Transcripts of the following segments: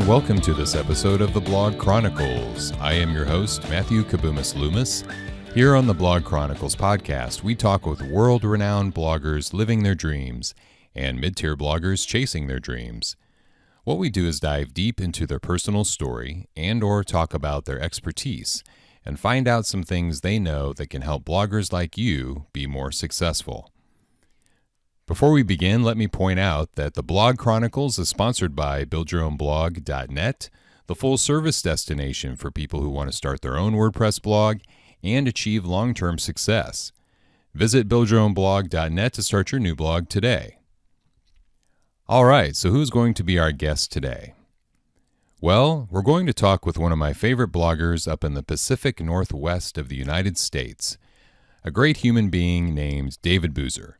welcome to this episode of the Blog Chronicles. I am your host, Matthew Kabumas Loomis. Here on the Blog Chronicles podcast, we talk with world-renowned bloggers living their dreams and mid-tier bloggers chasing their dreams. What we do is dive deep into their personal story and or talk about their expertise and find out some things they know that can help bloggers like you be more successful. Before we begin, let me point out that the Blog Chronicles is sponsored by buildyourownblog.net, the full-service destination for people who want to start their own WordPress blog and achieve long-term success. Visit buildyourownblog.net to start your new blog today. All right, so who's going to be our guest today? Well, we're going to talk with one of my favorite bloggers up in the Pacific Northwest of the United States, a great human being named David Boozer.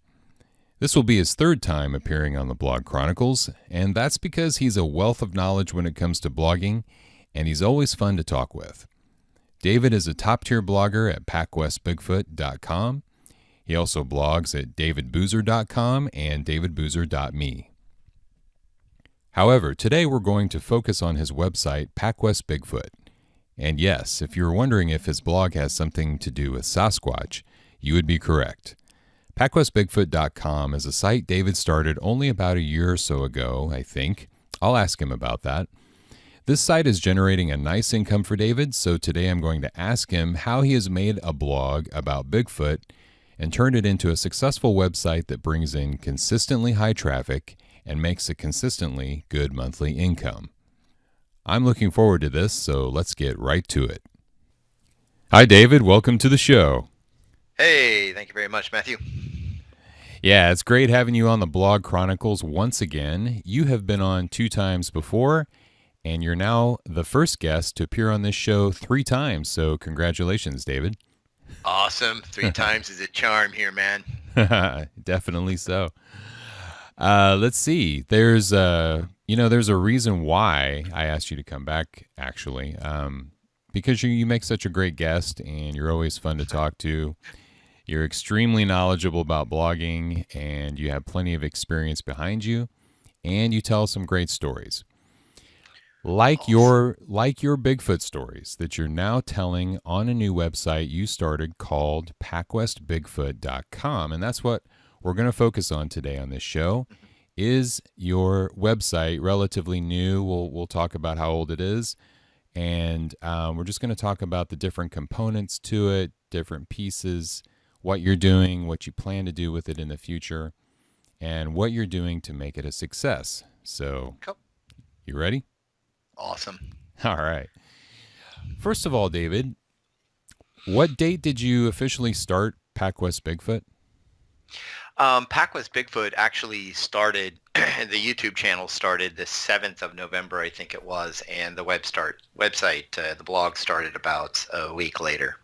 This will be his third time appearing on the Blog Chronicles, and that's because he's a wealth of knowledge when it comes to blogging, and he's always fun to talk with. David is a top-tier blogger at packwestbigfoot.com. He also blogs at davidboozer.com and davidboozer.me. However, today we're going to focus on his website, Packwest Bigfoot. And yes, if you're wondering if his blog has something to do with Sasquatch, you would be correct. PackwestBigfoot.com is a site David started only about a year or so ago, I think. I'll ask him about that. This site is generating a nice income for David, so today I'm going to ask him how he has made a blog about Bigfoot and turned it into a successful website that brings in consistently high traffic and makes a consistently good monthly income. I'm looking forward to this, so let's get right to it. Hi, David. Welcome to the show. Hey, thank you very much, Matthew. Yeah, it's great having you on the Blog Chronicles once again. You have been on 2 times before, and you're now the first guest to appear on this show 3 times, so congratulations, David. Awesome. 3 times is a charm here, man. Definitely so. Let's see. There's a reason why I asked you to come back, actually, because you make such a great guest, and you're always fun to talk to. You're extremely knowledgeable about blogging, and you have plenty of experience behind you, and you tell some great stories. Like your Bigfoot stories that you're now telling on a new website you started called packwestbigfoot.com, and that's what we're going to focus on today on this show. Is your website relatively new? We'll talk about how old it is, and we're just going to talk about the different components to it, different pieces, what you're doing, what you plan to do with it in the future, and what you're doing to make it a success. So, Cool. You ready? Awesome. All right. First of all, David, what date did you officially start Packwest Bigfoot? Packwest Bigfoot actually started, the YouTube channel started the 7th of November, I think it was, and the website, the blog started about a week later.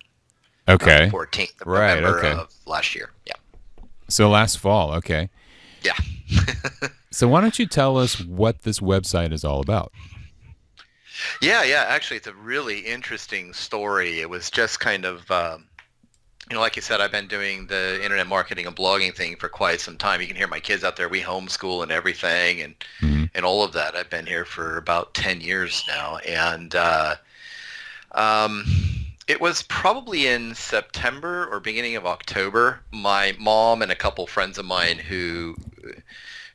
Okay. 14th of Right, November okay. of last year. Yeah. So last fall, okay. Yeah. So why don't you tell us what this website is all about? Yeah. Actually, it's a really interesting story. It was just kind of, like you said, I've been doing the internet marketing and blogging thing for quite some time. You can hear my kids out there. We homeschool and everything and all of that. I've been here for about 10 years now. And it was probably in September or beginning of October. My mom and a couple friends of mine who,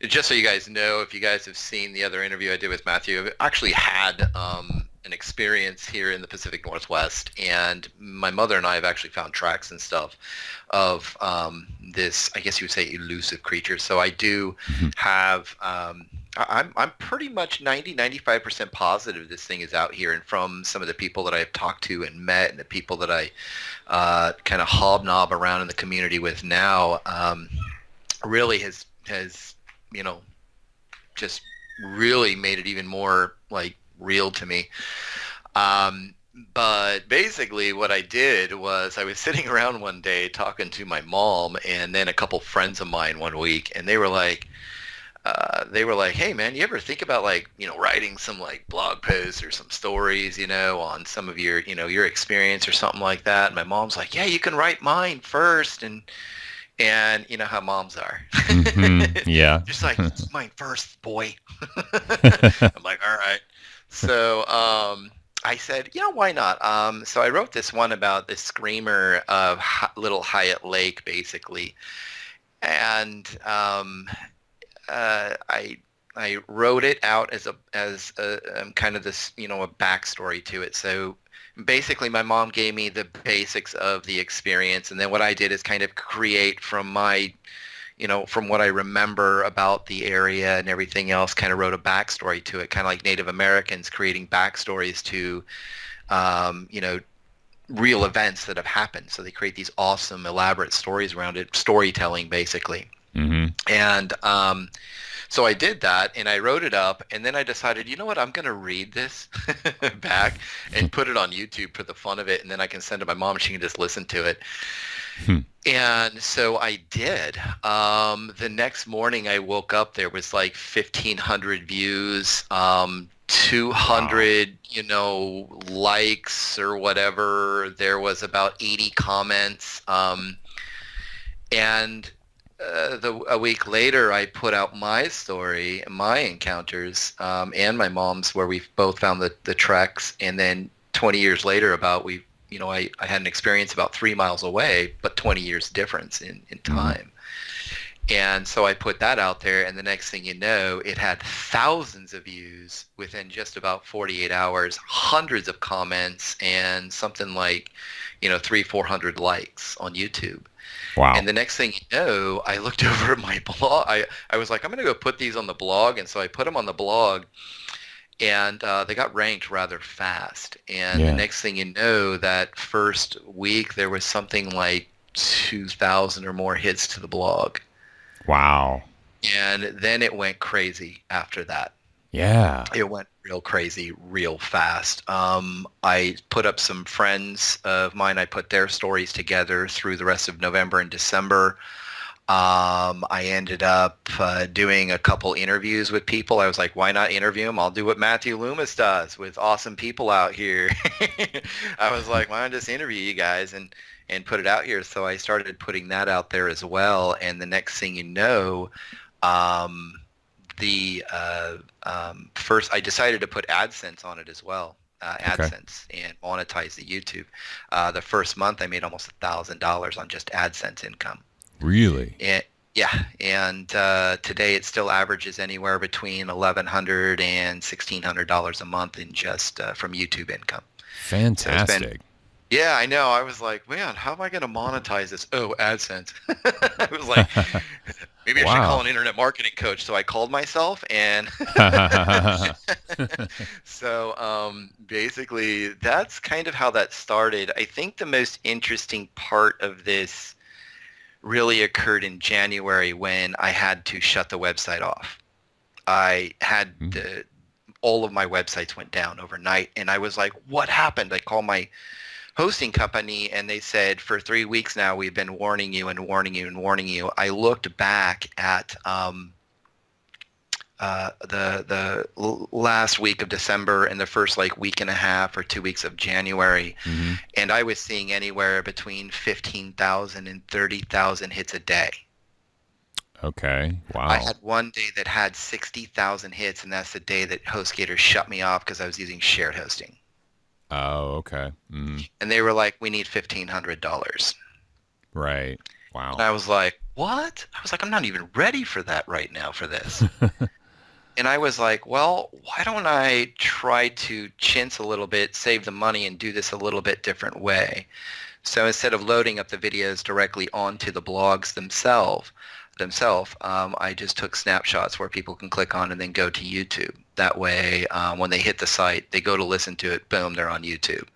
just so you guys know, if you guys have seen the other interview I did with Matthew, I actually had an experience here in the Pacific Northwest, and my mother and I have actually found tracks and stuff of this, I guess you would say, elusive creature. So I do have, I'm pretty much 95% positive this thing is out here, and from some of the people that I've talked to and met and the people that I kind of hobnob around in the community with now, really has just really made it even more like real to me. But basically what I did was I was sitting around one day talking to my mom and then a couple friends of mine one week, and they were like, hey man, you ever think about writing some blog posts or some stories, on some of your, your experience or something like that? And my mom's like, yeah, you can write mine first. And you know how moms are. Yeah. Just like, mine first, boy. I'm like, all right. So I said, why not? So I wrote this one about the screamer of Little Hyatt Lake, basically, and I wrote it out as kind of this, a backstory to it. So basically, my mom gave me the basics of the experience, and then what I did is kind of create from from what I remember about the area and everything else, kind of wrote a backstory to it, kind of like Native Americans creating backstories to, real events that have happened. So they create these awesome, elaborate stories around it, storytelling, basically. Mm-hmm. And so I did that, and I wrote it up, and then I decided, you know what, I'm going to read this back and put it on YouTube for the fun of it, and then I can send it to my mom, and she can just listen to it. And so I did. The next morning I woke up, there was like 1,500 views, 200, likes or whatever. There was about 80 comments. And a week later, I put out my story, my encounters, and my mom's, where we both found the treks. And then 20 years later, I had an experience about 3 miles away, but 20 years difference in time. And so I put that out there, and the next thing you know, it had thousands of views within just about 48 hours, hundreds of comments, and something like, 400 likes on YouTube. Wow. And the next thing you know, I looked over at my blog. I was like, I'm going to go put these on the blog. And so I put them on the blog, and they got ranked rather fast. And the next thing you know, that first week, there was something like 2,000 or more hits to the blog. Wow. And then it went crazy after that. Yeah. It went real crazy, real fast. I put up some friends of mine. I put their stories together through the rest of November and December. I ended up doing a couple interviews with people. I was like, why not interview them? I'll do what Matthew Loomis does with awesome people out here. I was like, why not just interview you guys and put it out here? So I started putting that out there as well. And the next thing you know, first I decided to put AdSense on it as well. AdSense, and monetize the YouTube. The first month I made almost $1,000 on just AdSense income. Really? Yeah, and today it still averages anywhere between $1,100 and $1,600 a month in just from YouTube income. Fantastic. Yeah, I know. I was like, man, how am I going to monetize this? Oh, AdSense. I was like, maybe I should call an internet marketing coach. So I called myself, and so basically that's kind of how that started. I think the most interesting part of this really occurred in January, when I had to shut the website off. I had all of my websites went down overnight, and I was like, what happened? I called my hosting company, and they said, for 3 weeks now, we've been warning you and warning you and warning you. I looked back at the last week of December and the first week and a half or 2 weeks of January, and I was seeing anywhere between 15,000 and 30,000 hits a day. Okay. Wow. I had one day that had 60,000 hits, and that's the day that HostGator shut me off because I was using shared hosting. Oh, okay. And they were like, we need $1,500. Right. Wow. And I was like, what? I was like, I'm not even ready for that right now for this. And I was like, well, why don't I try to chintz a little bit, save the money, and do this a little bit different way? So instead of loading up the videos directly onto the blogs themselves, I just took snapshots where people can click on and then go to YouTube. That way, when they hit the site, they go to listen to it, boom, they're on YouTube.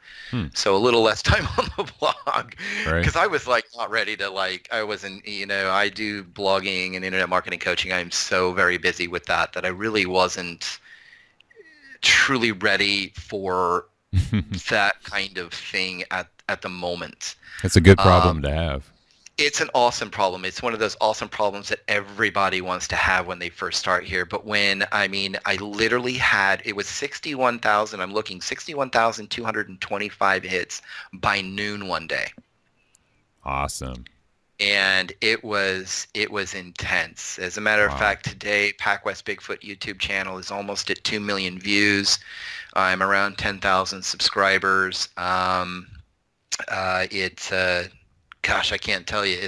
So a little less time on the blog, because I was not ready to I wasn't, I do blogging and internet marketing coaching. I'm so very busy with that I really wasn't truly ready for that kind of thing at the moment. It's a good problem to have. It's an awesome problem. It's one of those awesome problems that everybody wants to have when they first start here. But I literally had, it was 61,225 hits by noon one day. Awesome. and it was intense. As a matter of Wow. fact, today PacWest Bigfoot YouTube channel is almost at 2 million views. I'm around 10,000 subscribers. It's gosh, I can't tell you.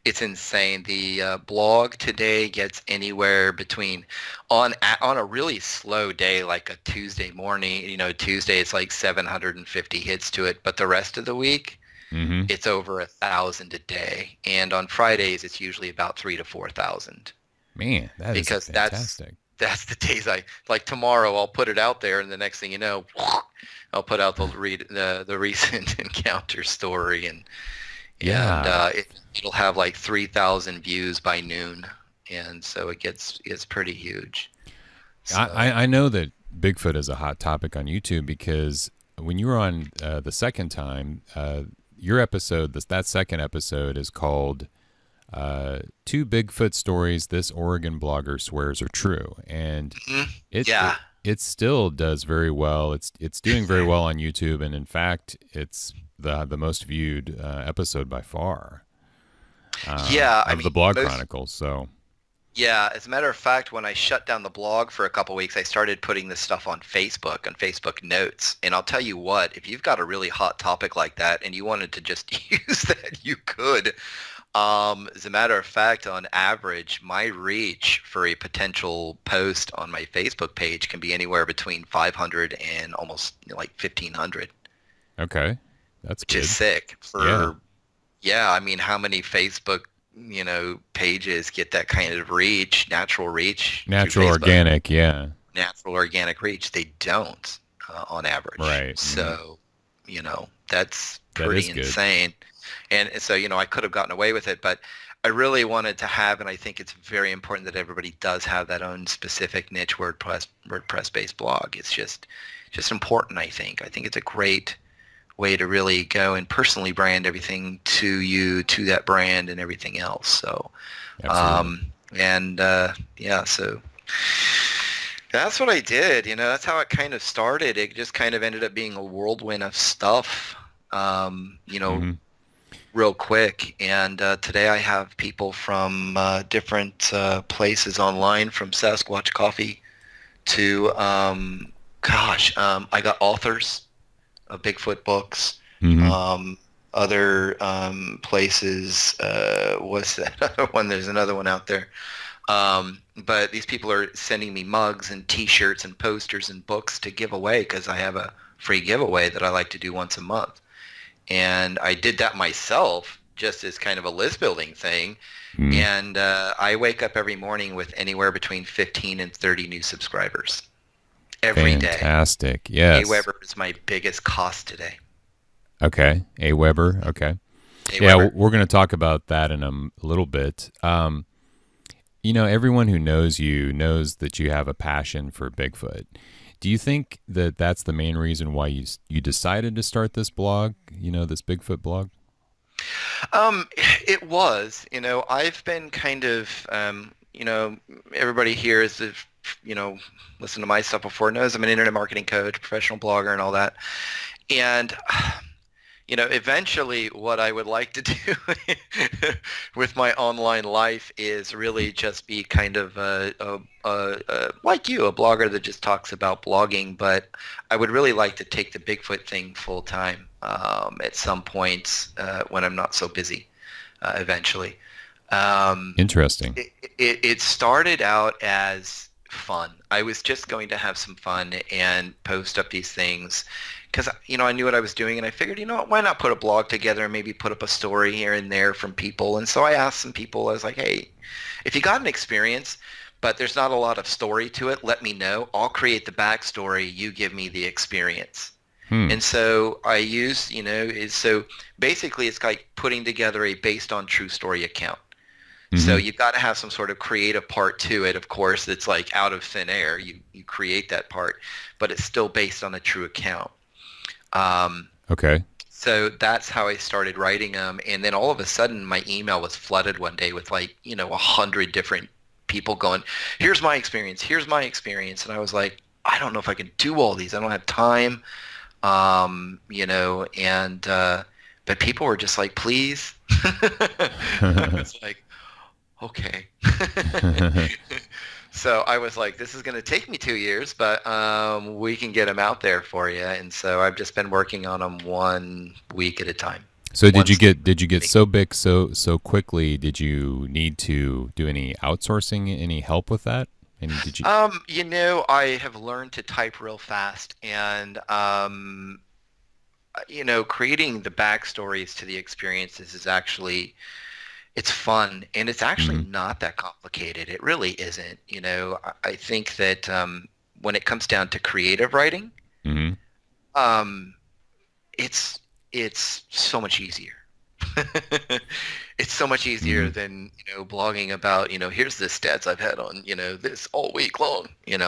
It's insane. The blog today gets anywhere between on a really slow day, like a Tuesday morning. Tuesday it's like 750 hits to it, but the rest of the week Mm-hmm. it's over 1,000 a day, and on Fridays it's usually about 3 to 4,000 Man, that is because that's fantastic. that's the days I like. Tomorrow I'll put it out there, and the next thing you know, I'll put out the recent encounter story, and Yeah. it'll have like 3,000 views by noon, and so it's pretty huge. So I know that Bigfoot is a hot topic on YouTube because when you were on the second time, your episode, that second episode is called Two Bigfoot Stories This Oregon Blogger Swears Are True. And mhm, it, yeah, it, it still does very well. It's doing very well on YouTube. And in fact, it's the most viewed episode by far yeah. I of the mean, Blog Chronicles. So, yeah. As a matter of fact, when I shut down the blog for a couple weeks, I started putting this stuff on Facebook Notes. And I'll tell you what, if you've got a really hot topic like that and you wanted to just use that, you could. As a matter of fact, on average, my reach for a potential post on my Facebook page can be anywhere between 500 and almost like 1,500, okay, that's which is good. sick Yeah. for, yeah, I mean, how many Facebook, pages get that kind of reach, natural reach through Natural Facebook? organic. Yeah. Natural organic reach. They don't on average. Right. Hmm. So, that's That pretty is good. insane. And so, I could have gotten away with it, but I really wanted to have, and I think it's very important that everybody does have that own specific niche WordPress-based blog. It's just important, I think. I think it's a great way to really go and personally brand everything to you, to that brand and everything else. So, Absolutely. and yeah, so that's what I did. That's how it kind of started. It just kind of ended up being a whirlwind of stuff, um, you know, Hmm. real quick. And today I have people from different places online, from Sasquatch Coffee to, I got authors of Bigfoot books. Hmm. Other places, what's that other one? There's another one out there. But these people are sending me mugs and T-shirts and posters and books to give away because I have a free giveaway that I like to do once a month. And I did that myself just as kind of a list building thing. Mm. And I wake up every morning with anywhere between 15 and 30 new subscribers every day. Fantastic. Yes. AWeber is my biggest cost today. Okay. A Weber. Okay. Yeah, AWeber. we're going to talk about that in a little bit. Everyone who knows you knows that you have a passion for Bigfoot. Do you think that that's the main reason why you decided to start this blog? This Bigfoot blog. It was, I've been kind of, everybody here is, listened to my stuff before, knows I'm an internet marketing coach, professional blogger and all that. And, eventually what I would like to do with my online life is really just be kind of like you, a blogger that just talks about blogging. But I would really like to take the Bigfoot thing full time at some point when I'm not so busy eventually. Um, Interesting. it started out as fun. I was just going to have some fun and post up these things because I knew what I was doing, and I figured, why not put a blog together and maybe put up a story here and there from people. And so I asked some people, I was like, hey, if you got an experience but there's not a lot of story to it, let me know. I'll create the backstory, you give me the experience. Hmm. And so I use, so basically it's like putting together a based on true story account. So Hmm. you've got to have some sort of creative part to it, of course, that's like out of thin air. You create that part, but it's still based on a true account. Um, Okay. so that's how I started writing them. And then all of a sudden my email was flooded one day with 100 different people going, here's my experience, here's my experience. And I was like, I don't know if I can do all these. I don't have time, and but people were just like, please. I was like, okay. So I was like, this is going to take me 2 years, but we can get them out there for you. And so I've just been working on them 1 week at a time. So One story did you a get week. so big so quickly? Did you need to do any outsourcing, any help with that? Any did you I have learned to type real fast, and creating the backstories to the experiences is actually it's fun, and it's actually Mhm. not that complicated. It really isn't. I think that when it comes down to creative writing, Mhm. um, it's it's so much easier. It's so much easier Mhm. than, blogging about, here's the stats I've had on, this all week long, it's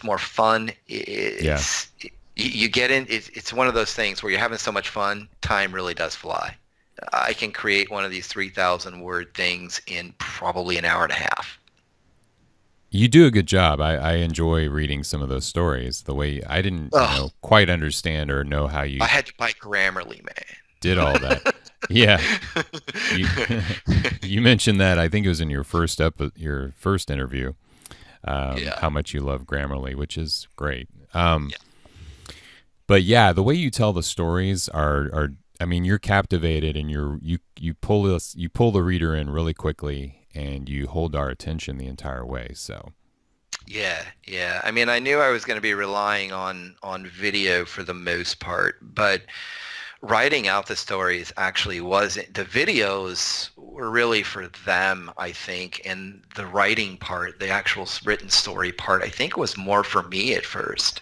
more fun. Yeah. You get in, it's one of those things where you're having so much fun, time really does fly. I can create one of these 3,000 word things in probably an hour and a half. You do a good job. I enjoy reading some of those stories. The way I didn't, Oh, quite understand or know how I you had to buy Grammarly, did all that. Yeah. You man. you mentioned that I think it was in your first interview. Yeah. How much you love Grammarly, which is great. Yeah. But yeah, the way you tell the stories are I mean, you're captivated and you pull the reader in really quickly and you hold our attention the entire way. So, Yeah, yeah. I mean, I knew I was going to be relying on video for the most part, but writing out the stories actually wasn't. The videos were really for them, I think, and the writing part, the actual written story part, I think was more for me at first.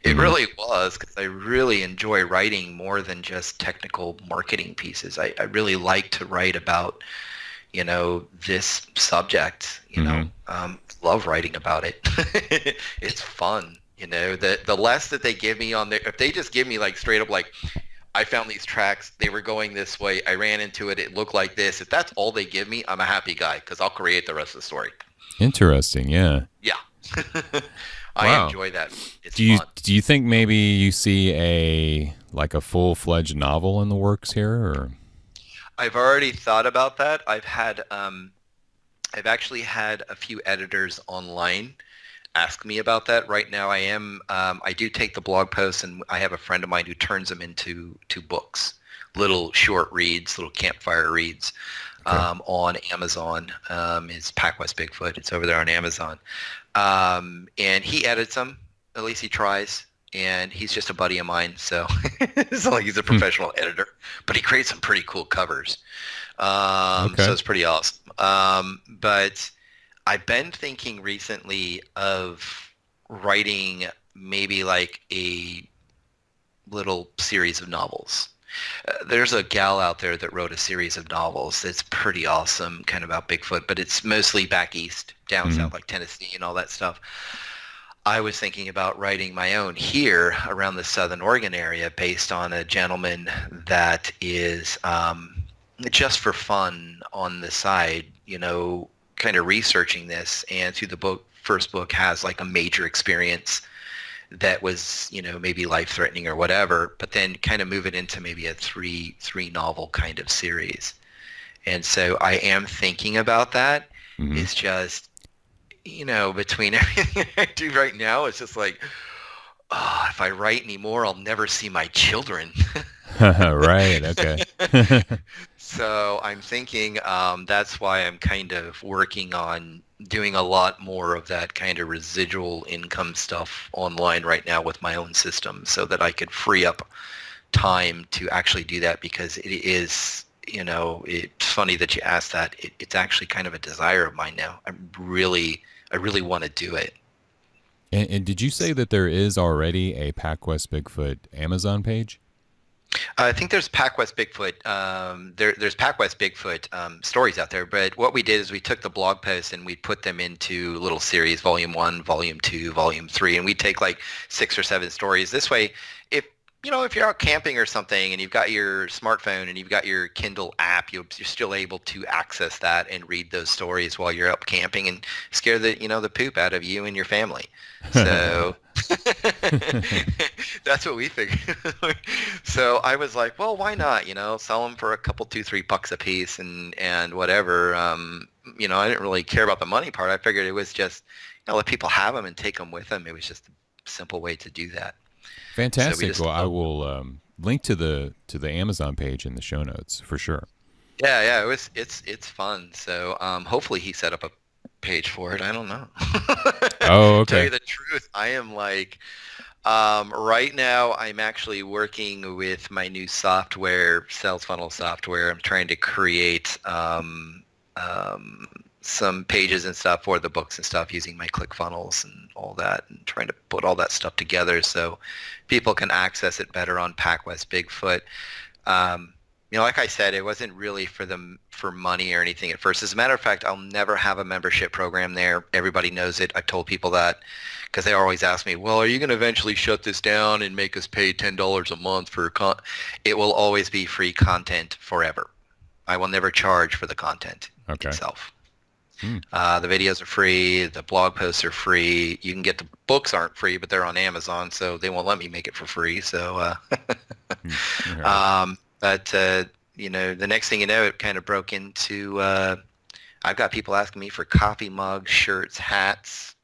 It mhm. really was because I really enjoy writing more than just technical marketing pieces. I really like to write about this subject, Mhm. love writing about it. It's fun. The less that they give me on there, if they just give me like straight up like, I found these tracks, they were going this way, I ran into it, it looked like this. If that's all they give me, I'm a happy guy because I'll create the rest of the story. Interesting. Yeah. Yeah. I Wow. enjoy that. It's fun. Do you think maybe you see a full-fledged novel in the works here or I've already thought about that. I've actually had a few editors online ask me about that. Right now, I do take the blog posts, and I have a friend of mine who turns them into books, little short reads, little campfire reads, okay. on Amazon. It's PacWest Bigfoot. It's over there on Amazon, and he edits them. At least he tries. And he's just a buddy of mine, so it's not like he's a Hmm. professional editor, but he creates some pretty cool covers. So Okay. it's pretty awesome. But I've been thinking recently of writing maybe like a little series of novels. There's a gal out there that wrote a series of novels that's pretty awesome, kind of about Bigfoot, but it's mostly back east, down Mhm. south, like Tennessee and all that stuff. I was thinking about writing my own here around the Southern Oregon area based on a gentleman that is just for fun on the side, kind of researching this, and through the first book has like a major experience that was, maybe life-threatening or whatever, but then kind of move it into maybe a three novel kind of series. And so I am thinking about that. Mhm. It's just, between everything I do right now, it's just like, oh, if I write anymore, I'll never see my children. Right. Okay. So I'm thinking that's why I'm kind of working on doing a lot more of that kind of residual income stuff online right now with my own system so that I could free up time to actually do that because it is, it's funny that you asked that. It's actually kind of a desire of mine now. I really want to do it. And did you say that there is already a PacWest Bigfoot Amazon page? I think there's PacWest Bigfoot. There's PacWest Bigfoot stories out there, but what we did is we took the blog posts and we put them into little series, Volume 1, Volume 2, Volume 3, and we take like 6 or 7 stories. This way, if if you're out camping or something and you've got your smartphone and you've got your Kindle app, you're still able to access that and read those stories while you're up camping and scare the poop out of you and your family. So that's what we figured. So I was like, well, why not? Sell them for a couple, $2-3 a piece and whatever. I didn't really care about the money part. I figured it was just, let people have them and take them with them. It was just a simple way to do that. So we Fantastic. just, Well, I will link to the Amazon page in the show notes for sure. yeah, it's fun. So hopefully he set up a page for it. I don't know. Oh, Tell okay. you the truth, I am like, right now, I'm actually working with my new software, sales funnel software. I'm trying to create some pages and stuff for the books and stuff using my ClickFunnels and all that, and trying to put all that stuff together so people can access it better on PacWest Bigfoot. Um, like I said, it wasn't really for money or anything at first. As a matter of fact, I'll never have a membership program there. Everybody knows it. I've told people that because they always ask me, well, are you going to eventually shut this down and make us pay $10 a month for It will always be free content forever. I will never charge for the content itself. Hmm. The videos are free. The blog posts are free. You can get the books aren't free, but they're on Amazon, so they won't let me make it for free. So, but the next thing you know, it kind of broke into. I've got people asking me for coffee mugs, shirts, hats,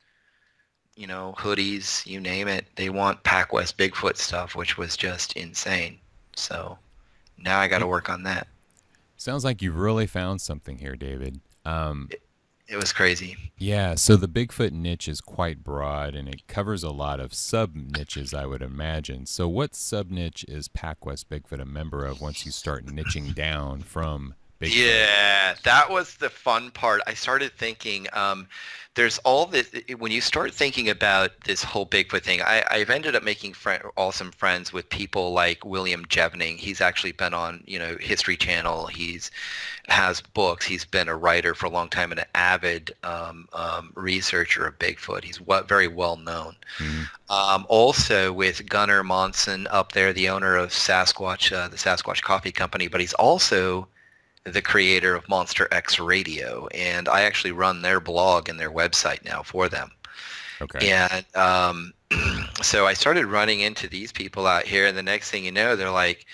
hoodies, you name it. They want PacWest Bigfoot stuff, which was just insane. So now I got to work on that. Sounds like you've really found something here, David. It was crazy. Yeah, so the Bigfoot niche is quite broad and it covers a lot of sub niches, I would imagine. So, what sub niche is PacWest Bigfoot a member of once you start niching down from Bigfoot? Yeah, that was the fun part. I started thinking, there's all this, when you start thinking about this whole Bigfoot thing, I've ended up making awesome friends with people like William Jevning. He's actually been on, History Channel. He's has books. He's been a writer for a long time and an avid researcher of Bigfoot. He's very well known. Mm-hmm. Also with Gunnar Monson up there, the owner of Sasquatch, the Sasquatch Coffee Company, but he's also the creator of Monster X Radio, and I actually run their blog and their website now for them. Okay. And so I started running into these people out here, and the next thing you know, they're like,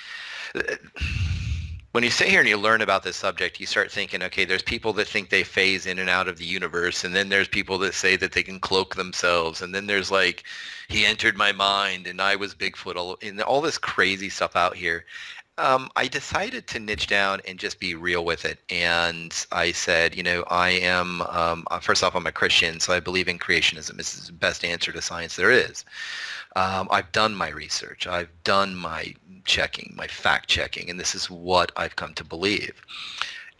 when you sit here and you learn about this subject, you start thinking, okay, there's people that think they phase in and out of the universe, and then there's people that say that they can cloak themselves, and then there's like, he entered my mind, and I was Bigfoot, and all this crazy stuff out here. I decided to niche down and just be real with it. And I said, I am, first off, I'm a Christian, so I believe in creationism. This is the best answer to science there is. I've done my research. I've done my checking, my fact checking, and this is what I've come to believe.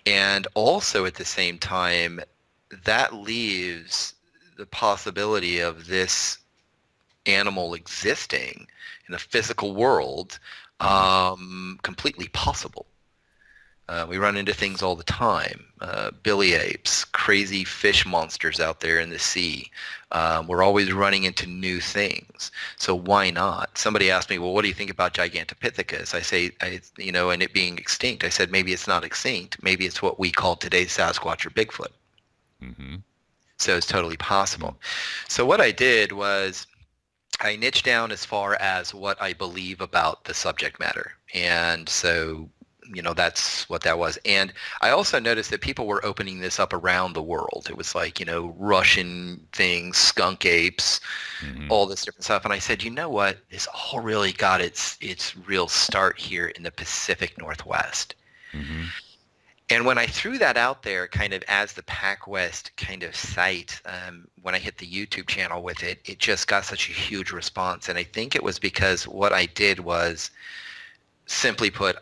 And also at the same time, that leaves the possibility of this animal existing in a physical world completely possible. We run into things all the time. Billy apes, crazy fish monsters out there in the sea. We're always running into new things. So why not? Somebody asked me, well, what do you think about Gigantopithecus? I say, and it being extinct. I said, maybe it's not extinct. Maybe it's what we call today's Sasquatch or Bigfoot. Mm-hmm. So it's totally possible. Mm-hmm. So what I did was I niched down as far as what I believe about the subject matter. And so, that's what that was. And I also noticed that people were opening this up around the world. It was like, Russian things, skunk apes, mm-hmm. all this different stuff. And I said, you know what? This all really got its real start here in the Pacific Northwest. Mm-hmm. And when I threw that out there kind of as the PacWest kind of site, when I hit the YouTube channel with it, it just got such a huge response. And I think it was because what I did was, simply put,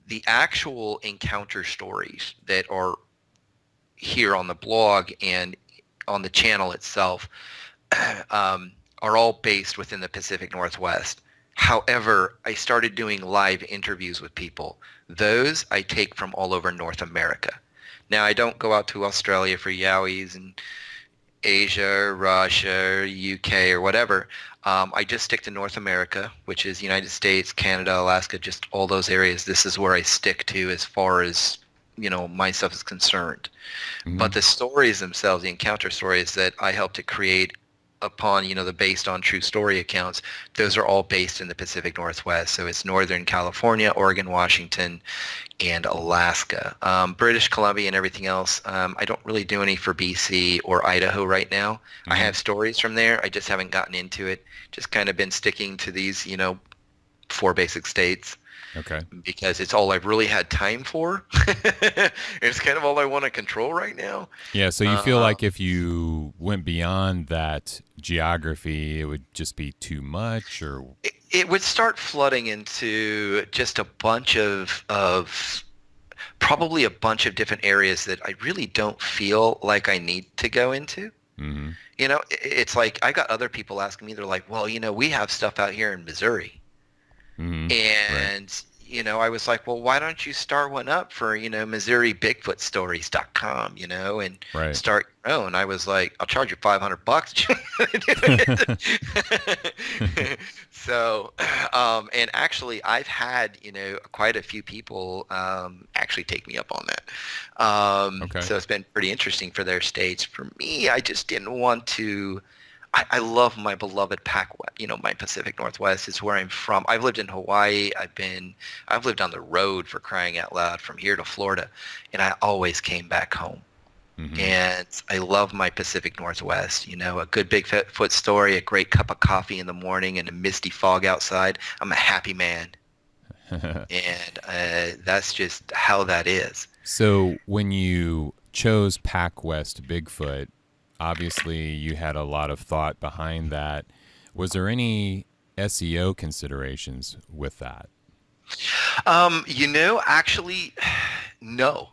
the actual encounter stories that are here on the blog and on the channel itself are all based within the Pacific Northwest. However, I started doing live interviews with people. Those I take from all over North America. Now, I don't go out to Australia for Yowies and Asia, Russia, UK, or whatever. I just stick to North America, which is United States, Canada, Alaska, just all those areas. This is where I stick to as far as, my stuff is concerned. Mm-hmm. But the stories themselves, the encounter stories that I help to create upon, the based on true story accounts, those are all based in the Pacific Northwest. So it's Northern California, Oregon, Washington, and Alaska. British Columbia and everything else, I don't really do any for BC or Idaho right now. I Mm-hmm. have stories from there. I just haven't gotten into it. Just kind of been sticking to these, four basic states Okay. because it's all I've really had time for. It's kind of all I want to control right now. Yeah, so you feel Uh, like if you went beyond that geography, it would just be too much, or it would start flooding into just a bunch of probably a bunch of different areas that I really don't feel like I need to go into. mm-hmm. It's like I got other people asking me, they're like, well, we have stuff out here in Missouri. Mm-hmm. Right. And, I was like, well, why don't you start one up for, Missouri Bigfoot Stories.com, and Right. start your own. I was like, I'll charge you $500. So, and actually I've had, quite a few people actually take me up on that. Okay. So it's been pretty interesting for their states. For me, I just didn't want to. I love my beloved my Pacific Northwest is where I'm from. I've lived in Hawaii. I've lived on the road, for crying out loud, from here to Florida, and I always came back home. Mm-hmm. And I love my Pacific Northwest. A good Bigfoot story, a great cup of coffee in the morning, and a misty fog outside. I'm a happy man, and that's just how that is. So when you chose Pac West Bigfoot, obviously you had a lot of thought behind that. Was there any SEO considerations with that? Actually, no,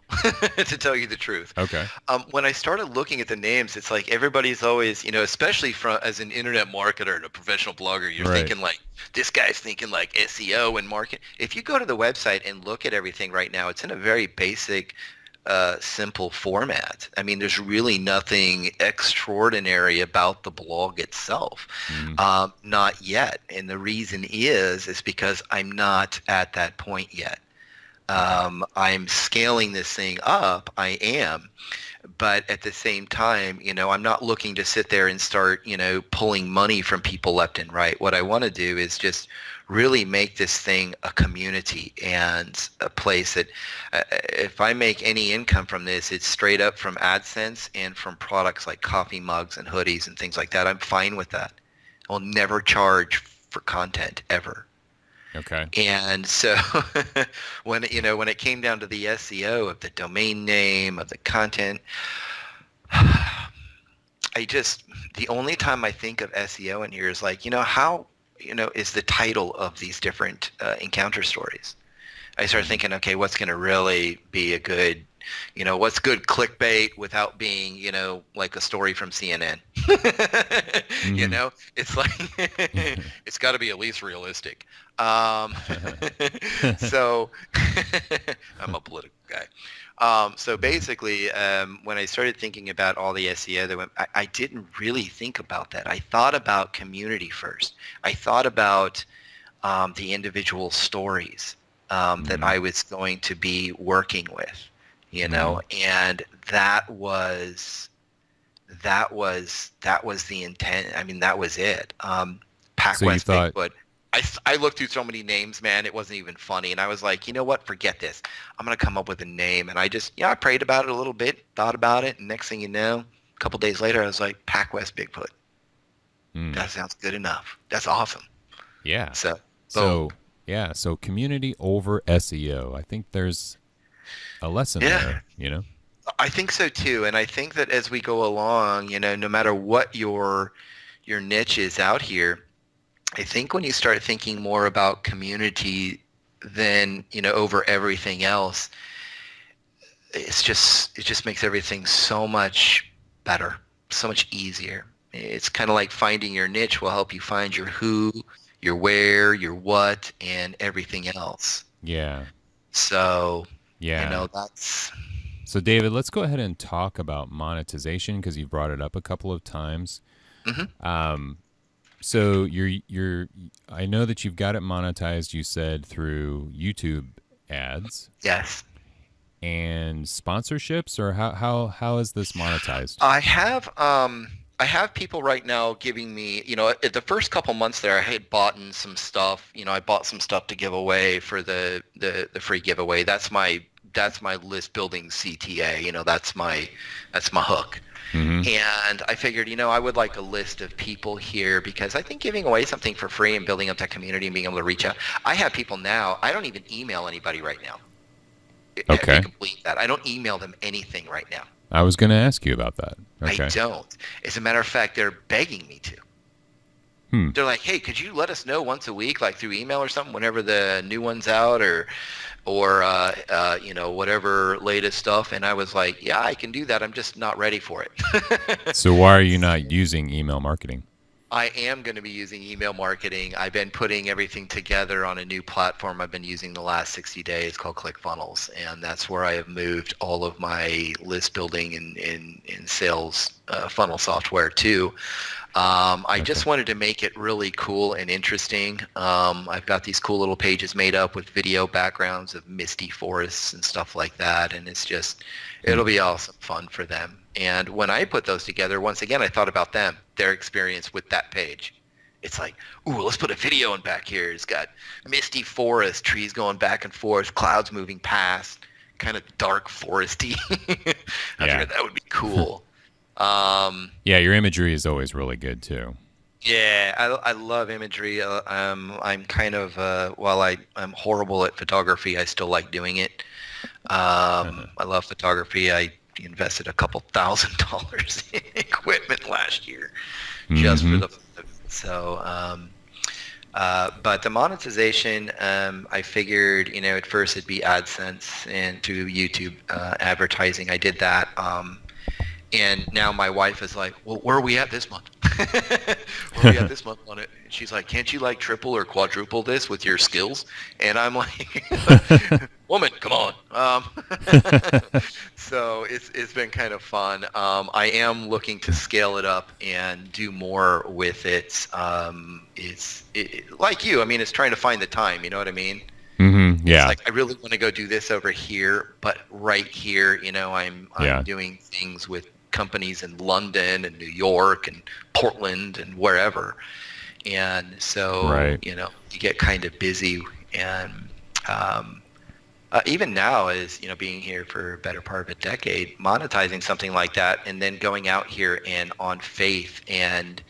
to tell you the truth. Okay. When I started looking at the names, it's like everybody's always, especially from as an internet marketer and a professional blogger, you're Right. thinking like, this guy's thinking like SEO and market. If you go to the website and look at everything right now, it's in a very basic, simple format. I mean, there's really nothing extraordinary about the blog itself. Mm-hmm. Not yet. And the reason is because I'm not at that point yet. Okay. I'm scaling this thing up. I am. But at the same time, I'm not looking to sit there and start, pulling money from people left and right. What I want to do is just really make this thing a community and a place that if I make any income from this, it's straight up from AdSense and from products like coffee mugs and hoodies and things like that. I'm fine with that. I'll never charge for content ever. Okay. And so when it came down to the SEO of the domain name, of the content, the only time I think of SEO in here is like, how, is the title of these different encounter stories. I started thinking, okay, what's going to really be a good, what's good clickbait without being, like a story from CNN. Mm-hmm. It's like, it's got to be at least realistic. Um, so I'm a political guy. So basically, when I started thinking about all the SEO that I didn't really think about that. I thought about community first. I thought about the individual stories that Mm-hmm. I was going to be working with, Mm-hmm. and that was the intent. I mean, that was it. Pac So you West thought, Bigfoot. I looked through so many names, man. It wasn't even funny. And I was like, you know what? Forget this. I'm going to come up with a name. And I just, I prayed about it a little bit, thought about it. And next thing you know, a couple days later, I was like, Pac West Bigfoot. mm, That sounds good enough. That's awesome. yeah. So, boom. So yeah. So community over SEO. I think there's a lesson Yeah, there. I think so too. And I think that as we go along, no matter what your niche is out here, I think when you start thinking more about community than, over everything else, it just makes everything so much better, so much easier. It's kind of like finding your niche will help you find your who, your where, your what, and everything else. Yeah. So, Yeah. that's So David, let's go ahead and talk about monetization because you brought it up a couple of times. mhm. Um, so I know that you've got it monetized, you said, through YouTube ads Yes. and sponsorships, or how is this monetized? I have I have people right now giving me, at the first couple months there, I had bought in some stuff. I bought some stuff to give away for the free giveaway. That's my list building CTA. That's my hook. Mm-hmm. And I figured, I would like a list of people here because I think giving away something for free and building up that community and being able to reach out. I have people now. I don't even email anybody right now. Okay. To complete that, I don't email them anything right now. I was going to ask you about that. Okay. I don't. As a matter of fact, they're begging me to. They're like, hey, could you let us know once a week, like through email or something, whenever the new one's out or whatever latest stuff. And I was like, yeah, I can do that. I'm just not ready for it. So why are you not using email marketing? I am going to be using email marketing. I've been putting everything together on a new platform I've been using the last 60 days called ClickFunnels, and that's where I have moved all of my list building and sales funnel software to. I just wanted to make it really cool and interesting. I've got these cool little pages made up with video backgrounds of misty forests and stuff like that, and it'll be awesome fun for them. And when I put those together, once again, I thought about them, their experience with that page. It's like, ooh, let's put a video in back here. It's got misty forest, trees going back and forth, clouds moving past, kind of dark foresty. I figured that would be cool. Yeah, your imagery is always really good too. Yeah, I love imagery. I'm kind of, while I'm horrible at photography, I still like doing it. I love photography. I invested a couple $1,000s in equipment last year just for the but the monetization, I figured, at first it'd be AdSense and through YouTube advertising. I did that. And now my wife is like, well, where are we at this month? Where are we at this month on it? And she's like, can't you like triple or quadruple this with your skills? And I'm like, woman, come on. So it's been kind of fun. I am looking to scale it up and do more with it. Like you, I mean, it's trying to find the time, you know what I mean? Mm-hmm. Yeah. It's like, I really want to go do this over here, but right here, I'm doing things with companies in London and New York and Portland and wherever. And so, you get kind of busy. And even now as, being here for a better part of a decade, monetizing something like that and then going out here and on faith and,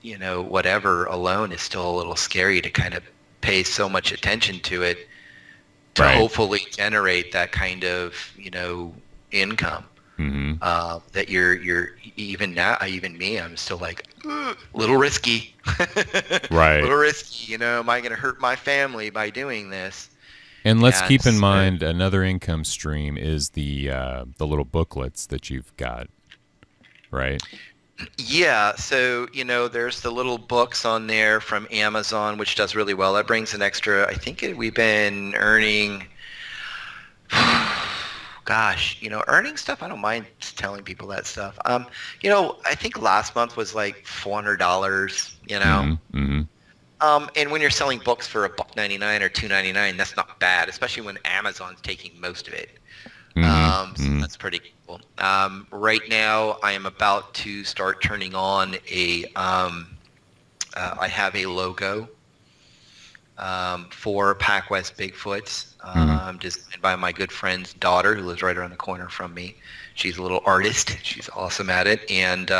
whatever alone is still a little scary to kind of pay so much attention to it to hopefully generate that kind of, income. Mm-hmm. That you're even now, even me, I'm still like, a little risky. Right. A little risky, am I going to hurt my family by doing this? And let's keep in mind another income stream is the little booklets that you've got, right? Yeah, so there's the little books on there from Amazon, which does really well. That brings an extra. I think we've been earning. Gosh, earning stuff. I don't mind telling people that stuff. I think last month was like $400. Mm-hmm. Mm-hmm. And when you're selling books for $1.99 or $2.99, that's not bad, especially when Amazon's taking most of it. So that's pretty cool. Right now, I am about to start turning on I have a logo for PacWest Bigfoot, designed by my good friend's daughter, who lives right around the corner from me. She's a little artist. She's awesome at it. And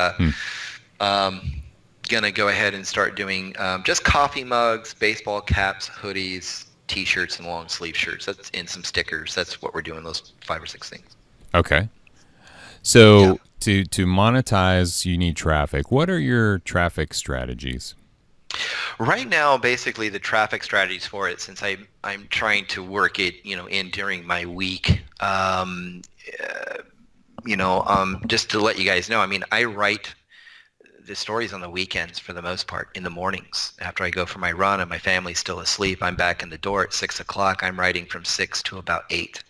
gonna go ahead and start doing just coffee mugs, baseball caps, hoodies, T-shirts, and long sleeve shirts. That's and some stickers. That's what we're doing. Those 5 or 6 things. Okay. So to monetize, you need traffic. What are your traffic strategies? Right now, basically, the traffic strategies for it, since I'm trying to work it, in during my week. Just to let you guys know, I mean, I write the stories on the weekends for the most part in the mornings after I go for my run and my family's still asleep. I'm back in the door at 6 o'clock. I'm writing from 6 to about 8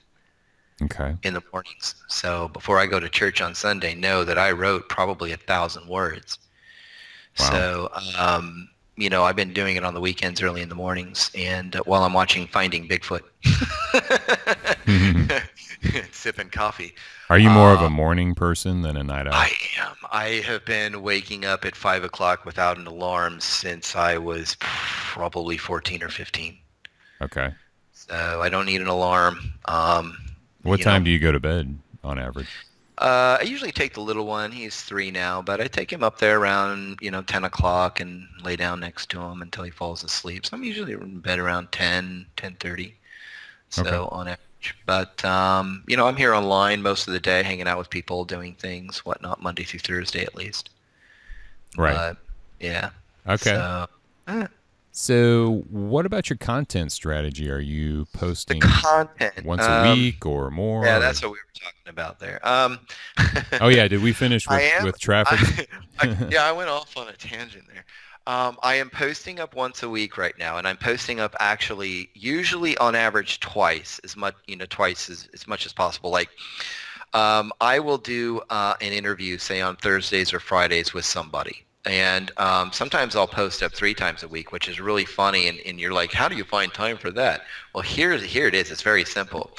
in the mornings. So before I go to church on Sunday, know that I wrote probably 1,000 words. Wow. So, I've been doing it on the weekends early in the mornings and while I'm watching Finding Bigfoot. Sipping coffee. Are you more of a Uh, morning person than a night owl? I am. I have been waking up at 5 o'clock without an alarm since I was probably 14 or 15. Okay. So I don't need an alarm. What You know, time do you go to bed on average? I usually take the little one. He's 3 now, but I take him up there around, 10 o'clock and lay down next to him until he falls asleep. So I'm usually in bed around 10, 10:30. Okay. So on average. But, I'm here online most of the day, hanging out with people, doing things, whatnot, Monday through Thursday at least. Right. But, yeah. Okay. So, eh, So, what about your content strategy? Are you the posting content. once a week or more? Yeah, Or... that's what we were talking about there. Oh yeah, did we finish I with am. traffic? Yeah, I went off on a tangent there. I am posting up once a week right now, and I'm posting up actually usually on average twice as much, twice as much as possible. Like, I will do an interview, say on Thursdays or Fridays with somebody. And sometimes I'll post up 3 times a week, which is really funny. And you're like, how do you find time for that? Well, here it is. It's very simple.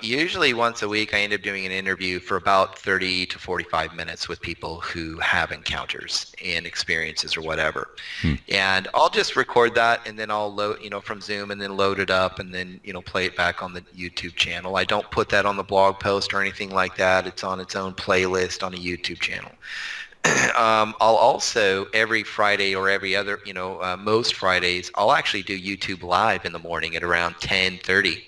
Usually once a week, I end up doing an interview for about 30 to 45 minutes with people who have encounters and experiences or whatever. Hmm. And I'll just record that and then I'll load, from Zoom and then load it up and then, play it back on the YouTube channel. I don't put that on the blog post or anything like that. It's on its own playlist on a YouTube channel. I'll also every Friday or every other, most Fridays, I'll actually do YouTube Live in the morning at around 10:30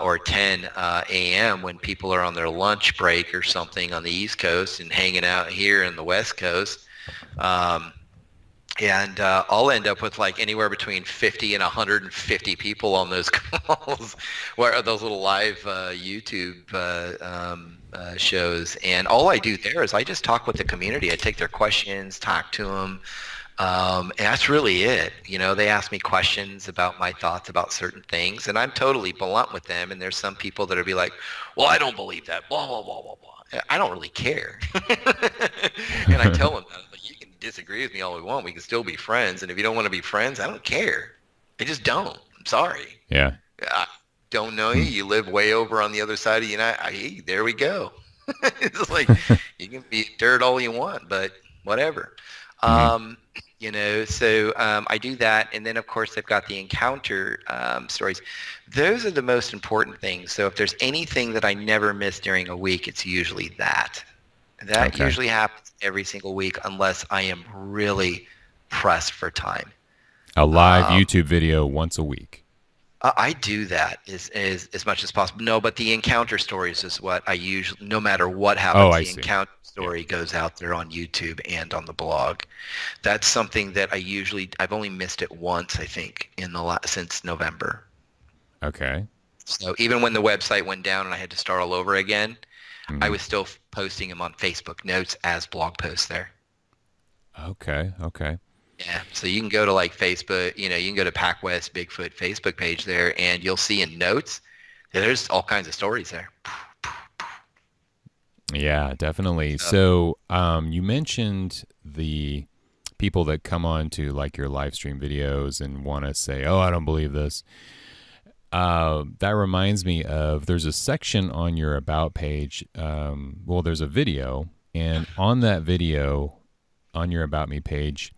or 10 a.m. when people are on their lunch break or something on the East Coast and hanging out here in the West Coast. And I'll end up with like anywhere between 50 and 150 people on those calls, where those little live YouTube shows. And all I do there is I just talk with the community. I take their questions, talk to them. And that's really it. They ask me questions about my thoughts about certain things, and I'm totally blunt with them. And there's some people that will be like, well, I don't believe that, blah, blah, blah, blah, blah. I don't really care. And I tell them that. Like, you can disagree with me all we want. We can still be friends. And if you don't want to be friends, I don't care. I just don't. I'm sorry. Yeah. I don't know you. You live way over on the other side of the United. There we go. It's like, you can be dirt all you want, but whatever. Mhm. So I do that. And then, of course, they've got the encounter stories. Those are the most important things. So if there's anything that I never miss during a week, it's usually that. That Okay. usually happens every single week unless I am really pressed for time. A live Um, YouTube video once a week. I do that as much as possible. No, but the encounter stories is what I usually, no matter what Oh, happens, I the see. encounter Yeah. story goes out there on YouTube and on the blog. That's something that I've only missed it once, I think, since November. Okay. So even when the website went down and I had to start all over again, I Mhm. was still posting them on Facebook notes as blog posts there. Okay. Okay. Yeah, so you can go to like Facebook, you can go to PacWest Bigfoot Facebook page there, and you'll see in notes, there's all kinds of stories there. Yeah, definitely. So, So, you mentioned the people that come on to like your live stream videos and want to say, "Oh, I don't believe this." That reminds me of there's a section on your about page. Well, there's a video, and on that video, on your about me page,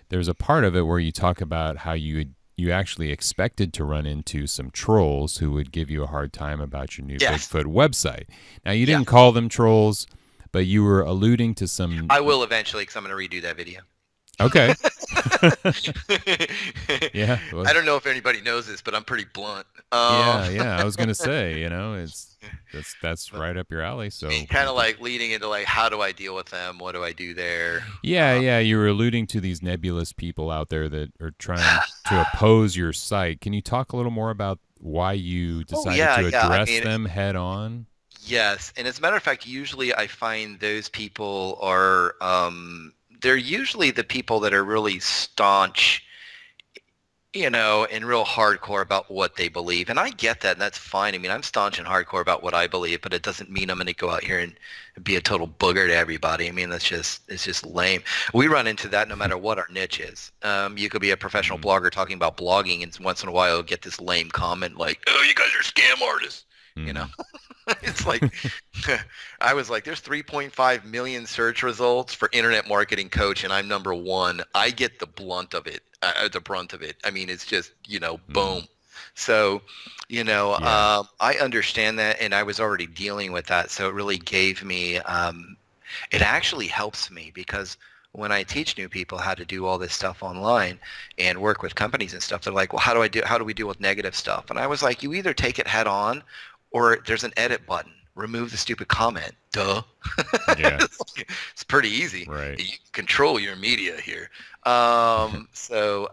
there's a part of it where you talk about how you actually expected to run into some trolls who would give you a hard time about your new yes, Bigfoot website. Now, you yeah, didn't call them trolls, but you were alluding to some. I will eventually because I'm going to redo that video. Okay. Yeah. Well, I don't know if anybody knows this, but I'm pretty blunt. yeah. Yeah. I was gonna say, it's that's But right up your alley. So kind of like leading into like, how do I deal with them? What do I do there? yeah, yeah, you were alluding to these nebulous people out there that are trying to oppose your site. Can you talk a little more about why you Oh decided yeah, to yeah. I address mean, them head on? yes, and as a matter of fact, usually I find those people are they're usually the people that are really staunch and real hardcore about what they believe. And I get that, and that's fine. I mean, I'm staunch and hardcore about what I believe, but it doesn't mean I'm going to go out here and be a total booger to everybody. I mean, it's just lame. We run into that no matter what our niche is. You could be a professional Mhm. blogger talking about blogging, and once in a while you'll get this lame comment like, "Oh, you guys are scam artists," you know. Mhm. It's like, I was like, there's 3.5 million search results for internet marketing coach, and I'm number one. I get the blunt of it, the brunt of it. I mean, it's just, Mhm. boom. So, Yeah. I understand that, and I was already dealing with that. So it really gave me, it actually helps me because when I teach new people how to do all this stuff online and work with companies and stuff, they're like, well, how do we deal with negative stuff? And I was like, you either take it head on or there's an edit button. Remove the stupid comment. Duh. Yeah. It's pretty easy. Right. You control your media here. So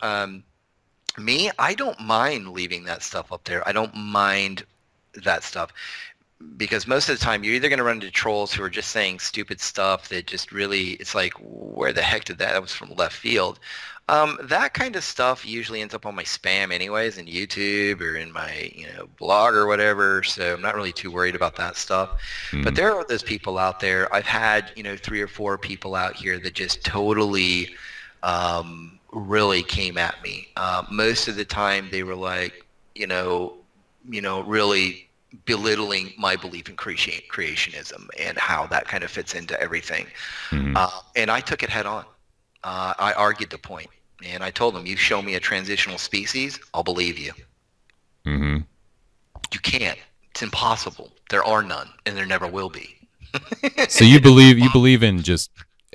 me, I don't mind leaving that stuff up there. I don't mind that stuff because most of the time you're either going to run into trolls who are just saying stupid stuff that just really, it's like, where the heck did that? That was from left field. That kind of stuff usually ends up on my spam anyways in YouTube or in my, blog or whatever. So I'm not really too worried about that stuff. But Mhm. there are those people out there. I've had, 3 or 4 people out here that just totally really came at me. Most of the time they were like, really belittling my belief in creationism and how that kind of fits into everything. Mhm. And I took it head on. I argued the point, and I told them, "You show me a transitional species, I'll believe you. Mhm. You can't. It's impossible. There are none, and there never will be." So you believe in just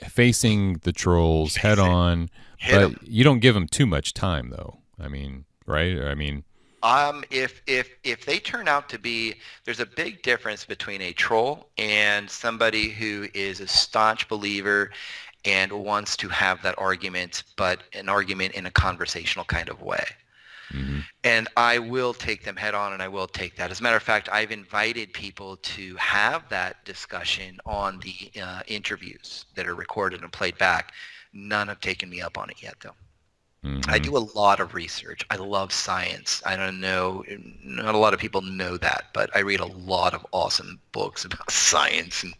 facing the trolls head Face it. on, Hit them. but you don't give them too much time, though. I mean, right? I mean, If they turn out to be, there's a big difference between a troll and somebody who is a staunch believer and wants to have that argument, but an argument in a conversational kind of way. mhm. And I will take them head on, and I will take that. As a matter of fact, I've invited people to have that discussion on the interviews that are recorded and played back. None have taken me up on it yet, though. I Mhm. do a lot of research. I love science. I don't know, not a lot of people know that, but I read a lot of awesome books about science and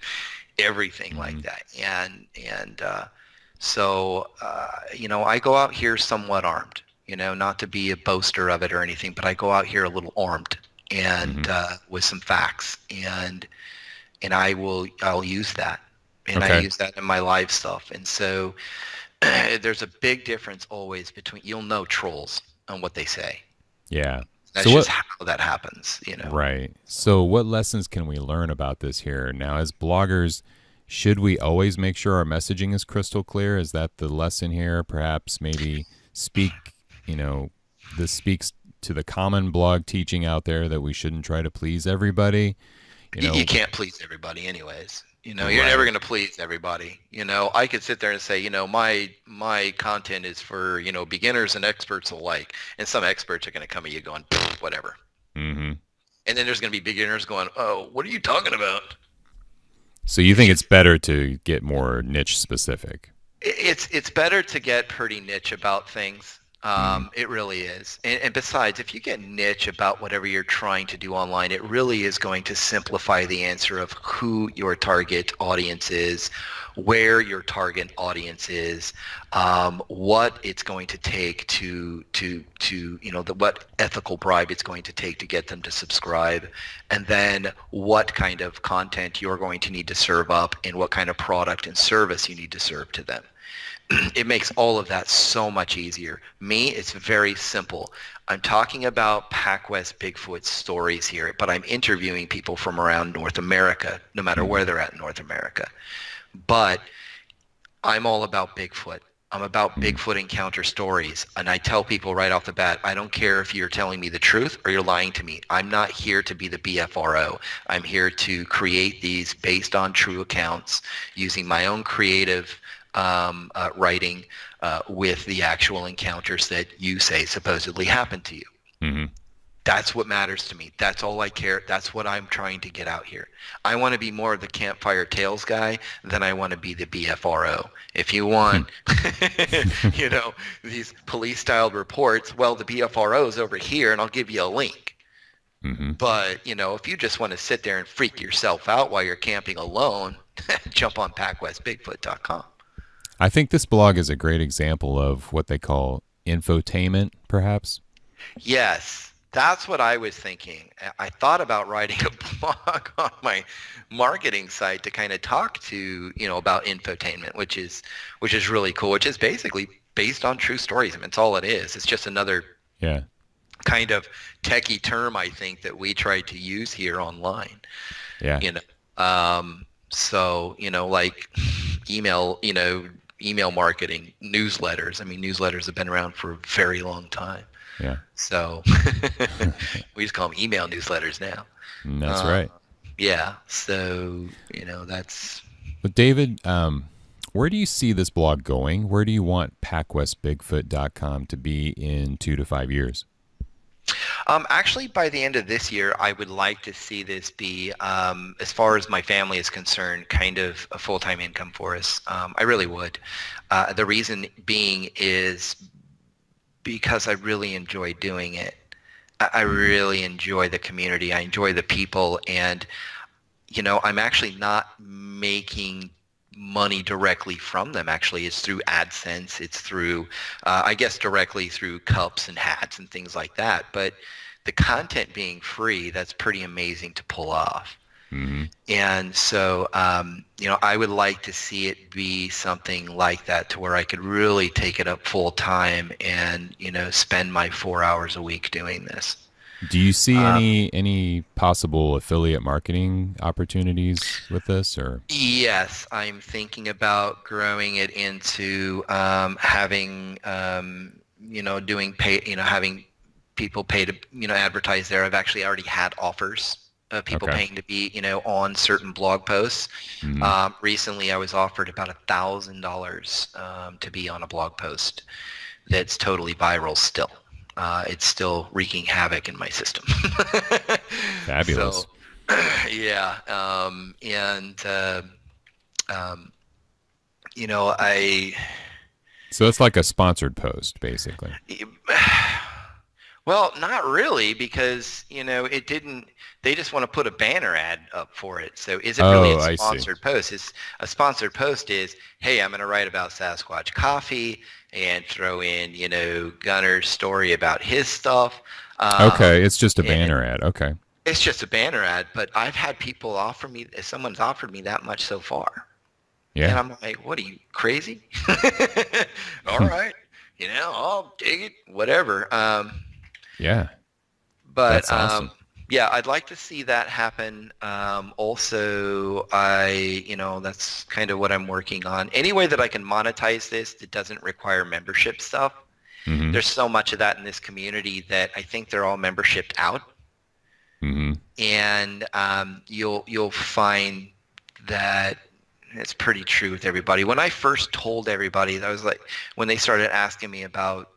everything like Mhm. that. And I go out here somewhat armed. Not to be a boaster of it or anything, but I go out here a little armed and Mhm. with some facts, and I'll use that, and I Okay. use that in my live stuff, and so. There's a big difference always between you'll know trolls on what they say. Yeah. That's So just what? how that happens. Right. So what lessons can we learn about this here now as bloggers? Should we always make sure our messaging is crystal clear? Is that the lesson here? Perhaps maybe speak. You know, this speaks to the common blog teaching out there that we shouldn't try to please everybody. You You know, can't please everybody anyways. You're never right. going to please everybody. I could sit there and say, my content is for, beginners and experts alike. And some experts are going to come at you going, "Pfft, whatever." Mm-hmm. And then there's going to be beginners going, "Oh, what are you talking about?" So you think it's better to get more niche specific? It's better to get pretty niche about things. Mm-hmm. It really is. And besides, if you get niche about whatever you're trying to do online, it really is going to simplify the answer of who your target audience is, where your target audience is, what it's going to take what ethical bribe it's going to take to get them to subscribe, and then what kind of content you're going to need to serve up and what kind of product and service you need to serve to them. It makes all of that so much easier. Me, it's very simple. I'm talking about PacWest Bigfoot stories here, but I'm interviewing people from around North America, no matter Mm-hmm. where they're at in North America. But I'm all about Bigfoot. I'm about Mm-hmm. Bigfoot encounter stories. And I tell people right off the bat, I don't care if you're telling me the truth or you're lying to me. I'm not here to be the BFRO. I'm here to create these based on true accounts using my own creative writing with the actual encounters that you say supposedly happened to you. Mm-hmm. That's what matters to me. That's all I care. That's what I'm trying to get out here. I want to be more of the campfire tales guy than I want to be the BFRO. If you want, these police-styled reports, well, the BFRO is over here, and I'll give you a link. Mm-hmm. But, if you just want to sit there and freak yourself out while you're camping alone, jump on PacWestBigfoot.com. I think this blog is a great example of what they call infotainment, perhaps. Yes, that's what I was thinking. I thought about writing a blog on my marketing site to kind of talk to, about infotainment, which is really cool, which is basically based on true stories. I mean, it's all it is. It's just another kind of techie term, I think, that we try to use here online. Yeah. So, like email marketing, newsletters. I mean, newsletters have been around for a very long time. Yeah. So we just call them email newsletters now. That's right. Yeah. So, that's... But David, where do you see this blog going? Where do you want PacWestBigfoot.com to be in 2 to 5 years? Actually, by the end of this year, I would like to see this be, as far as my family is concerned, kind of a full-time income for us. I really would. The reason being is because I really enjoy doing it. I really enjoy the community. I enjoy the people. And, I'm actually not making money directly from them. Actually, it's through AdSense. It's through, I guess, directly through cups and hats and things like that. But the content being free, that's pretty amazing to pull off. Mm-hmm. And so, I would like to see it be something like that, to where I could really take it up full time and, spend my 4 hours a week doing this. Do you see any possible affiliate marketing opportunities with this, or? Yes, I'm thinking about growing it into having, doing pay, having people pay to, advertise there. I've actually already had offers of people paying to be, on certain blog posts. Mm-hmm. Recently, I was offered about $1,000 to be on a blog post that's totally viral still. It's still wreaking havoc in my system. Fabulous. So, yeah. So it's like a sponsored post, basically. Well, not really, because, it didn't, they just want to put a banner ad up for it. So is it really a sponsored post? A sponsored post is, hey, I'm going to write about Sasquatch coffee and throw in, Gunner's story about his stuff. Okay, it's just a banner ad. Okay. It's just a banner ad, but I've had people someone's offered me that much so far. Yeah. And I'm like, what, are you crazy? All right. I'll dig it, whatever. Yeah. But that's awesome. yeah, I'd like to see that happen. Also, that's kind of what I'm working on. Any way that I can monetize this that doesn't require membership stuff. Mm-hmm. There's so much of that in this community that I think they're all membershiped out. Mm-hmm. And you'll find that it's pretty true with everybody. When I first told everybody, I was like, when they started asking me about,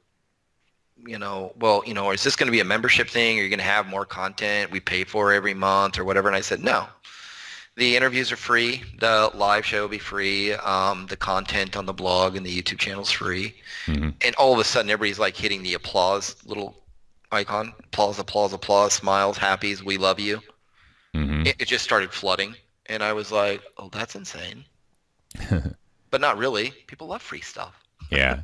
is this going to be a membership thing? Are you going to have more content we pay for every month or whatever? And I said, no. The interviews are free. The live show will be free. The content on the blog and the YouTube channel is free. Mm-hmm. And all of a sudden, everybody's like hitting the applause little icon. Applause, applause, applause, smiles, happies, we love you. Mm-hmm. It just started flooding. And I was like, oh, that's insane. But not really. People love free stuff. Yeah.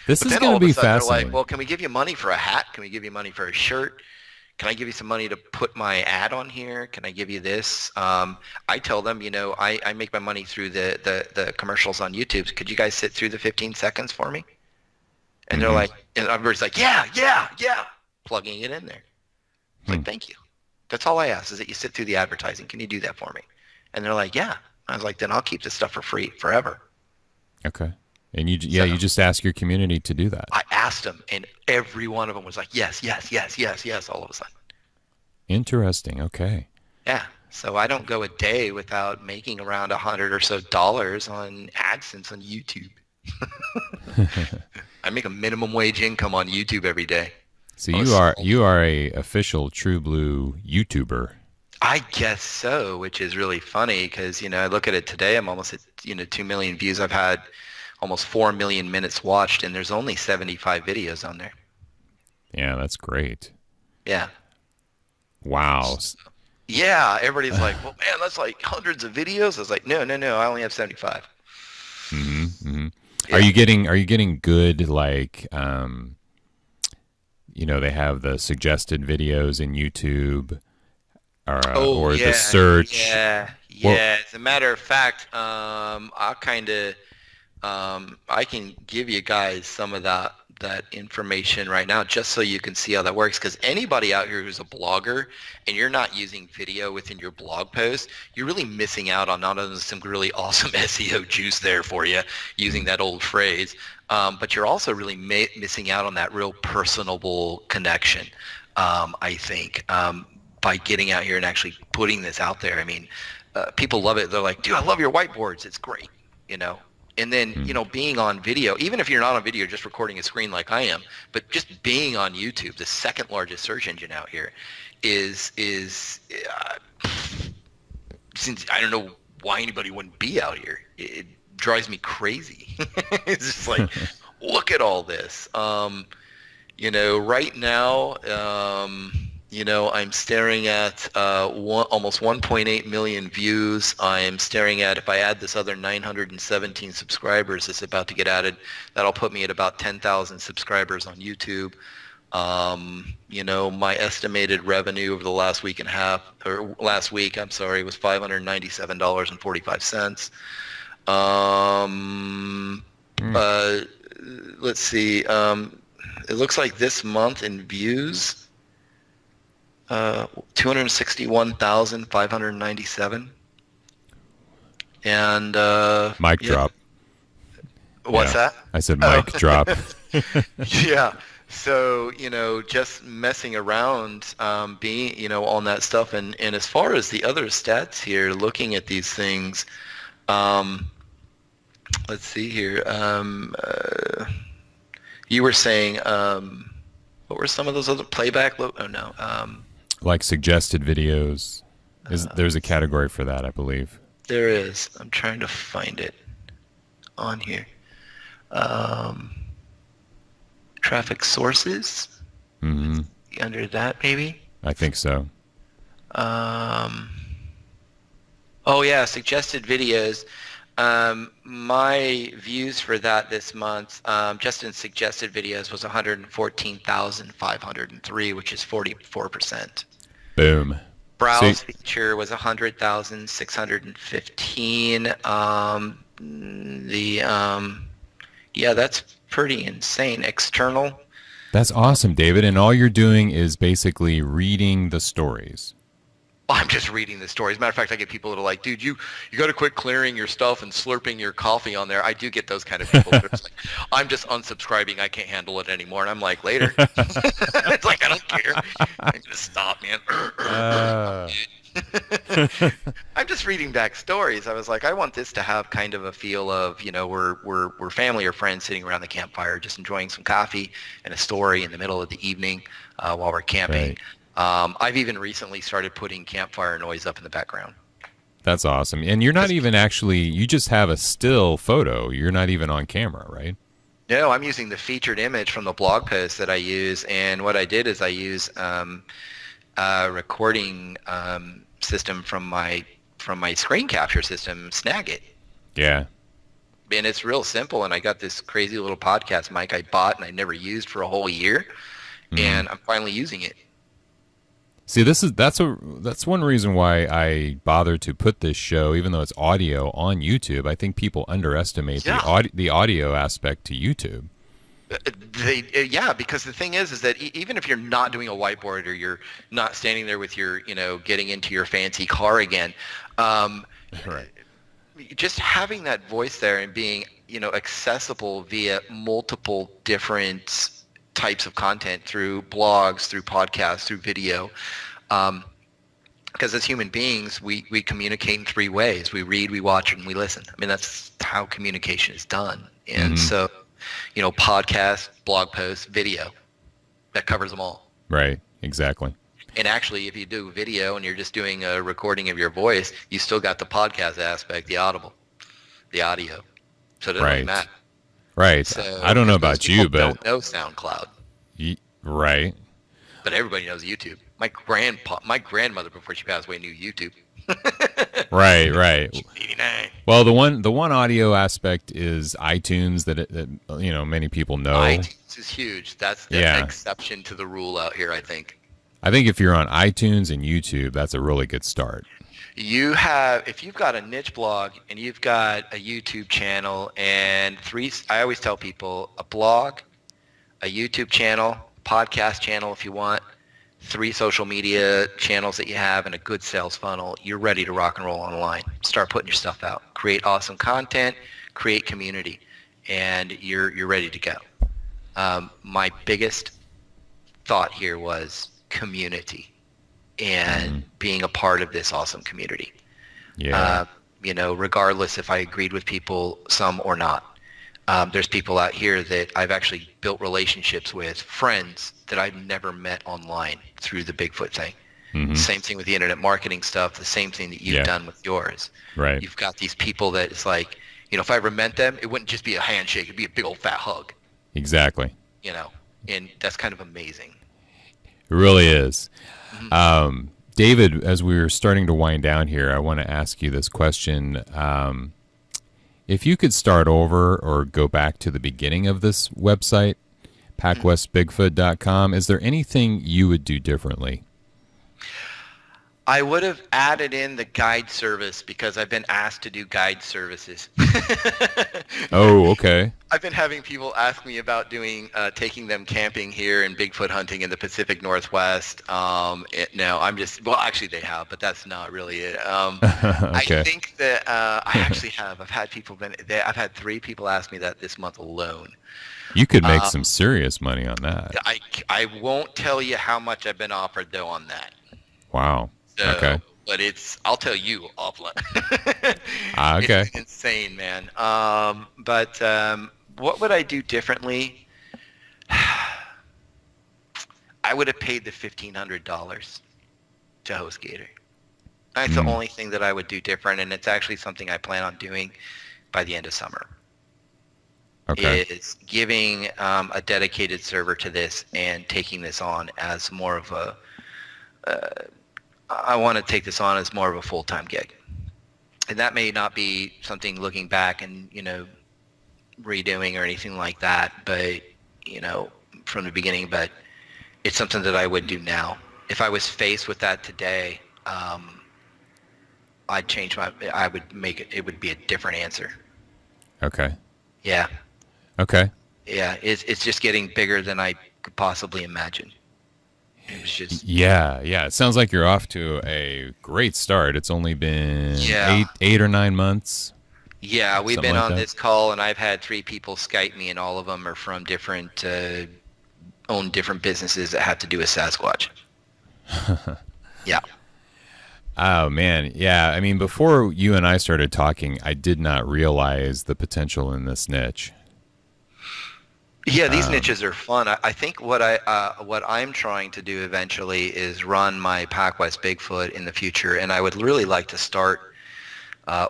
This But is then going all to of a be sudden fascinating. they're like, well, can we give you money for a hat? Can we give you money for a shirt? Can I give you some money to put my ad on here? Can I give you this? I tell them, I make my money through the commercials on YouTube. Could you guys sit through the 15 seconds for me? And they're like, and everybody's like, yeah, plugging it in there. It's like, thank you. That's all I ask, is that you sit through the advertising. Can you do that for me? And they're like, yeah. I was like, then I'll keep this stuff for free forever. Okay. And you just ask your community to do that. I asked them, and every one of them was like, yes, all of a sudden. Interesting. Okay. Yeah. So I don't go a day without making around $100 or so on AdSense on YouTube. I make a minimum wage income on YouTube every day. So you are a official True Blue YouTuber. I guess so, which is really funny because, I look at it today, I'm almost at, 2 million views. I've had almost 4 million minutes watched, and there's only 75 videos on there. Yeah, that's great. Yeah. Wow. Yeah, everybody's like, well, man, that's like hundreds of videos. I was like, no, I only have 75. Mm-hmm, mm-hmm. Yeah. Are you getting good, like, they have the suggested videos in YouTube, or yeah, the search? Yeah. Well, As a matter of fact, I can give you guys some of that information right now just so you can see how that works, because anybody out here who's a blogger and you're not using video within your blog post, you're really missing out on not only some really awesome SEO juice there for you using that old phrase, but you're also really missing out on that real personable connection, I think, by getting out here and actually putting this out there. I mean, people love it. They're like, dude, I love your whiteboards. It's great, And then, being on video, even if you're not on video, just recording a screen like I am, but just being on YouTube, the second largest search engine out here, is since I don't know why anybody wouldn't be out here. It drives me crazy. It's just like, look at all this. Right now, I'm staring at almost 1.8 million views. I'm staring at, if I add this other 917 subscribers that's about to get added, that'll put me at about 10,000 subscribers on YouTube. My estimated revenue over the last week, was $597.45. Let's see. It looks like this month in views, 261,597. And mic drop. What's that? I said mic drop. Yeah. So, just messing around, being, on that stuff. And as far as the other stats here, looking at these things, let's see here. You were saying, what were some of those other playback? Like suggested videos. There's a category for that, I believe. There is. I'm trying to find it on here. Traffic sources. Mm-hmm. Under that, maybe. I think so. Oh yeah, suggested videos. My views for that this month, just in suggested videos, was 114,503, which is 44%. Boom. Browse feature was 100,615. Yeah, that's pretty insane. External. That's awesome, David. And all you're doing is basically reading the stories. I'm just reading the stories. As a matter of fact, I get people that are like, dude, you got to quit clearing your stuff and slurping your coffee on there. I do get those kind of people. Like, I'm just unsubscribing. I can't handle it anymore. And I'm like, later. It's like, I don't care. I'm going to stop, man. I'm just reading back stories. I was like, I want this to have kind of a feel of, we're family or friends sitting around the campfire, just enjoying some coffee and a story in the middle of the evening while we're camping. Right. I've even recently started putting campfire noise up in the background. That's awesome. And you're not even actually, you just have a still photo. You're not even on camera, right? No, I'm using the featured image from the blog post that I use. And what I did is I use a recording system from my screen capture system, Snagit. Yeah. And it's real simple. And I got this crazy little podcast mic I bought and I never used for a whole year. Mm. And I'm finally using it. See, that's one reason why I bother to put this show, even though it's audio, on YouTube. I think people underestimate the audio aspect to YouTube. Because the thing is that even if you're not doing a whiteboard or you're not standing there with your, getting into your fancy car again, right. Just having that voice there and being, accessible via multiple different types of content through blogs, through podcasts, through video. Because as human beings, we communicate in three ways. We read, we watch, and we listen. I mean, that's how communication is done. And so, podcast, blog posts, video. that covers them all. Right. Exactly. And actually, if you do video and you're just doing a recording of your voice, you still got the podcast aspect, the audio. So it doesn't really Right. matter. Right. So, I don't know 'cause most about you, people but don't know SoundCloud, right. but everybody knows YouTube. My grandmother, before she passed away, knew YouTube. Right. Right. 89. Well, the one audio aspect is iTunes that many people know. iTunes is huge. That's an Yeah. exception to the rule out here, I think. I think if you're on iTunes and YouTube, that's a really good start. If you've got a niche blog and you've got a YouTube channel and I always tell people a blog, a YouTube channel, podcast channel if you want, 3 social media channels that you have and a good sales funnel, you're ready to rock and roll online. Start putting your stuff out. Create awesome content, create community, and you're ready to go. My biggest thought here was community and being a part of this awesome community. Yeah. Regardless if I agreed with people, some or not. There's people out here that I've actually built relationships with, friends that I've never met online through the Bigfoot thing. Mm-hmm. Same thing with the internet marketing stuff, the same thing that you've done with yours. Right. You've got these people that it's like, if I ever met them, it wouldn't just be a handshake, it'd be a big old fat hug. Exactly. And that's kind of amazing. It really is. David, as we were starting to wind down here, I want to ask you this question. If you could start over or go back to the beginning of this website, packwestbigfoot.com, is there anything you would do differently? I would have added in the guide service because I've been asked to do guide services. Oh, okay. I've been having people ask me about taking them camping here and Bigfoot hunting in the Pacific Northwest. Actually they have, but that's not really it. Okay. I think that I actually have. I've had 3 people ask me that this month alone. You could make some serious money on that. I won't tell you how much I've been offered though on that. Wow. So, okay. But I'll tell you offline. Okay. It's insane, man. But what would I do differently? I would have paid the $1,500 to HostGator. That's the only thing that I would do different, and it's actually something I plan on doing by the end of summer. Okay. Is giving a dedicated server to this and taking this on as more of a I want to take this on as more of a full-time gig. And that may not be something looking back and, redoing or anything like that, but, from the beginning, but it's something that I would do now. If I was faced with that today, I would make it would be a different answer. Okay. Yeah. Okay. Yeah. It's just getting bigger than I could possibly imagine. It was just Yeah. It sounds like you're off to a great start. It's only been 8 or 9 months. Yeah, we've Something been like on that. this call, and I've had 3 people Skype me, and all of them are from different, own different businesses that have to do with Sasquatch. Yeah. Oh, man. Yeah. I mean, before you and I started talking, I did not realize the potential in this niche. Yeah, these niches are fun. I think what I'm trying to do eventually is run my PacWest Bigfoot in the future, and I would really like to start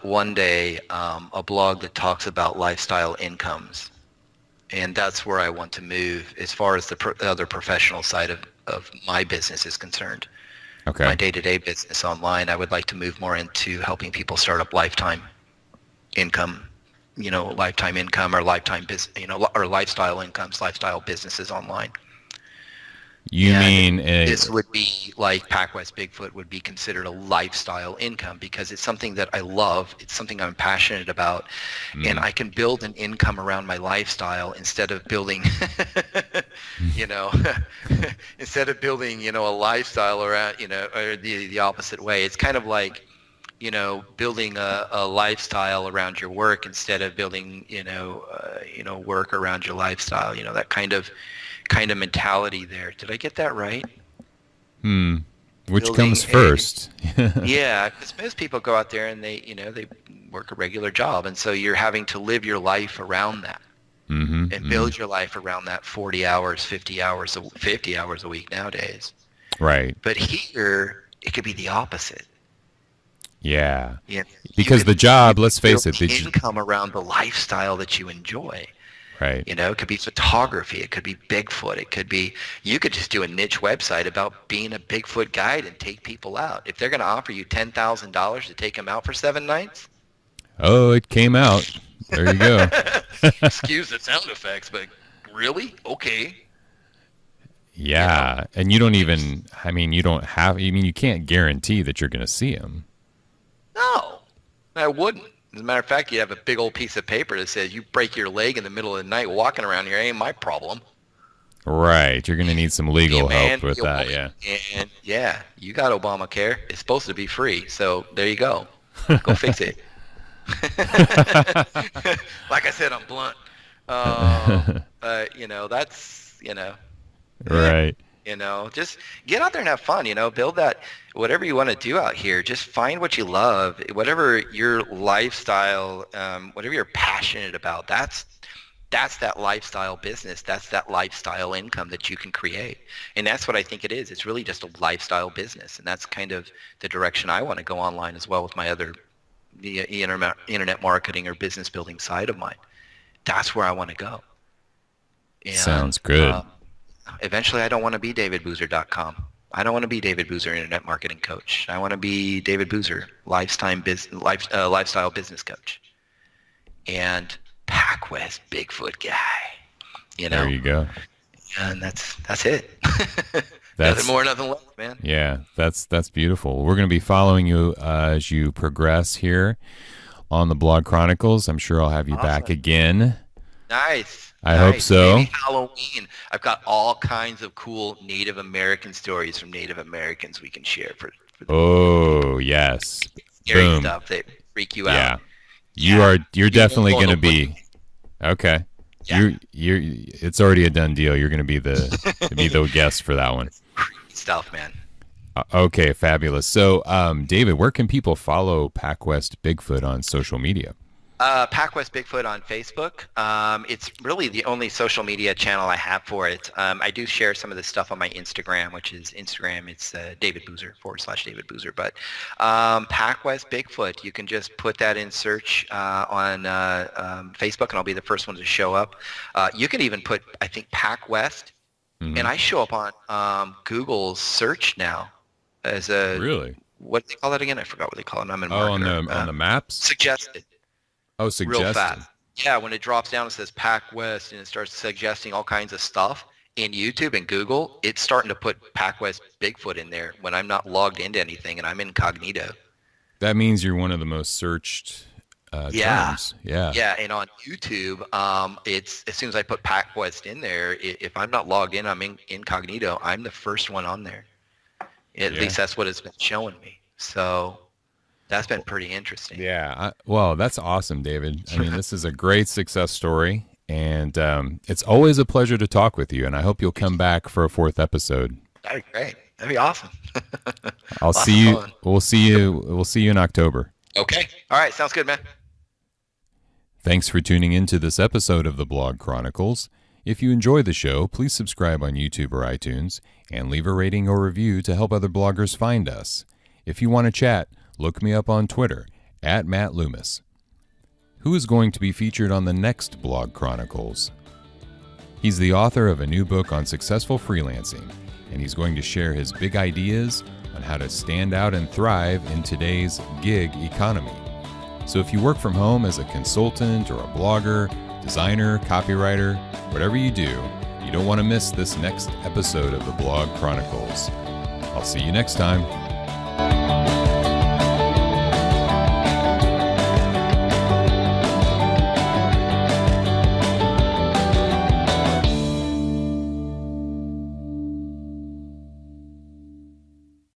one day a blog that talks about lifestyle incomes, and that's where I want to move as far as the other professional side of my business is concerned. Okay. My day-to-day business online, I would like to move more into helping people start up lifetime income. Lifetime income or lifetime business, or lifestyle incomes, lifestyle businesses online. You mean this would be like PacWest Bigfoot would be considered a lifestyle income because it's something that I love. It's something I'm passionate about, and I can build an income around my lifestyle instead of building, instead of building, a lifestyle around, or the opposite way. It's kind of like, building a lifestyle around your work instead of building, work around your lifestyle. That kind of mentality there. Did I get that right? Which Building comes first? Yeah, because most people go out there and they work a regular job, and so you're having to live your life around that. and build your life around that 40 hours, 50 hours a week nowadays. Right. But here, it could be the opposite. Yeah. You know, because the job, let's face it, the income around the lifestyle that you enjoy. Right. You know, it could be photography. It could be Bigfoot. It could be, you could just do a niche website about being a Bigfoot guide and take people out. If they're going to offer you $10,000 to take them out for 7 nights. Oh, it came out. There you go. Excuse the sound effects, but really? Okay. Yeah. You know? And you don't even, you can't guarantee that you're going to see them. No, I wouldn't. As a matter of fact, you have a big old piece of paper that says you break your leg in the middle of the night walking around here ain't my problem. Right. You're going to need some legal help with that, yeah. And yeah, you got Obamacare. It's supposed to be free, so there you go. Go fix it. Like I said, I'm blunt. You know, that's, you know. Right. You know, just get out there and have fun, you know, build that, whatever you want to do out here, just find what you love, whatever your lifestyle, whatever you're passionate about, that's that lifestyle business. That's that lifestyle income that you can create. And that's what I think it is. It's really just a lifestyle business. And that's kind of the direction I want to go online as well with my other the internet marketing or business building side of mine. That's where I want to go. And, sounds good. Eventually, I don't want to be davidboozer.com. I don't want to be David Boozer, internet marketing coach. I want to be David Boozer, lifestyle business coach. And PacWest Bigfoot guy. You know? There you go. And that's it. That's, nothing more, nothing less, man. Yeah, that's beautiful. We're going to be following you as you progress here on the Blog Chronicles. I'm sure I'll have you back again. Nice. I hope so. Maybe Halloween. I've got all kinds of cool Native American stories from Native Americans we can share for oh, yes. Scary Boom. Stuff that freak you out. Yeah. You're definitely going to be okay. Yeah. It's already a done deal. You're going to be the guest for that one. Stuff, man. Okay, fabulous. So, David, where can people follow PacWest Bigfoot on social media? PacWest Bigfoot on Facebook. It's really the only social media channel I have for it. I do share some of this stuff on my Instagram, which is Instagram. It's David Boozer /David Boozer. But PacWest Bigfoot, you can just put that in search on Facebook, and I'll be the first one to show up. You can even put, I think, PacWest, and I show up on Google's search now as a really. What do they call that again? I forgot what they call it. I'm in marketer. On the maps. Suggested. Oh, suggested. Real fast. Yeah, when it drops down, it says PacWest, and it starts suggesting all kinds of stuff. In YouTube and Google, it's starting to put PacWest Bigfoot in there when I'm not logged into anything and I'm incognito. That means you're one of the most searched terms. Yeah. Yeah, and on YouTube, it's as soon as I put PacWest in there, if I'm not logged in, I'm incognito, I'm the first one on there. At least that's what it's been showing me. So that's been pretty interesting. Yeah. Well, that's awesome, David. I mean, this is a great success story, and it's always a pleasure to talk with you, and I hope you'll come back for a 4th episode. That'd be great. That'd be awesome. I'll see you. We'll see you in October. Okay. All right. Sounds good, man. Thanks for tuning in to this episode of the Blog Chronicles. If you enjoy the show, please subscribe on YouTube or iTunes and leave a rating or review to help other bloggers find us. If you want to chat, look me up on Twitter @MattLoomis. Who is going to be featured on the next Blog Chronicles? He's the author of a new book on successful freelancing, and he's going to share his big ideas on how to stand out and thrive in today's gig economy. So if you work from home as a consultant or a blogger, designer, copywriter, whatever you do, you don't want to miss this next episode of the Blog Chronicles. I'll see you next time.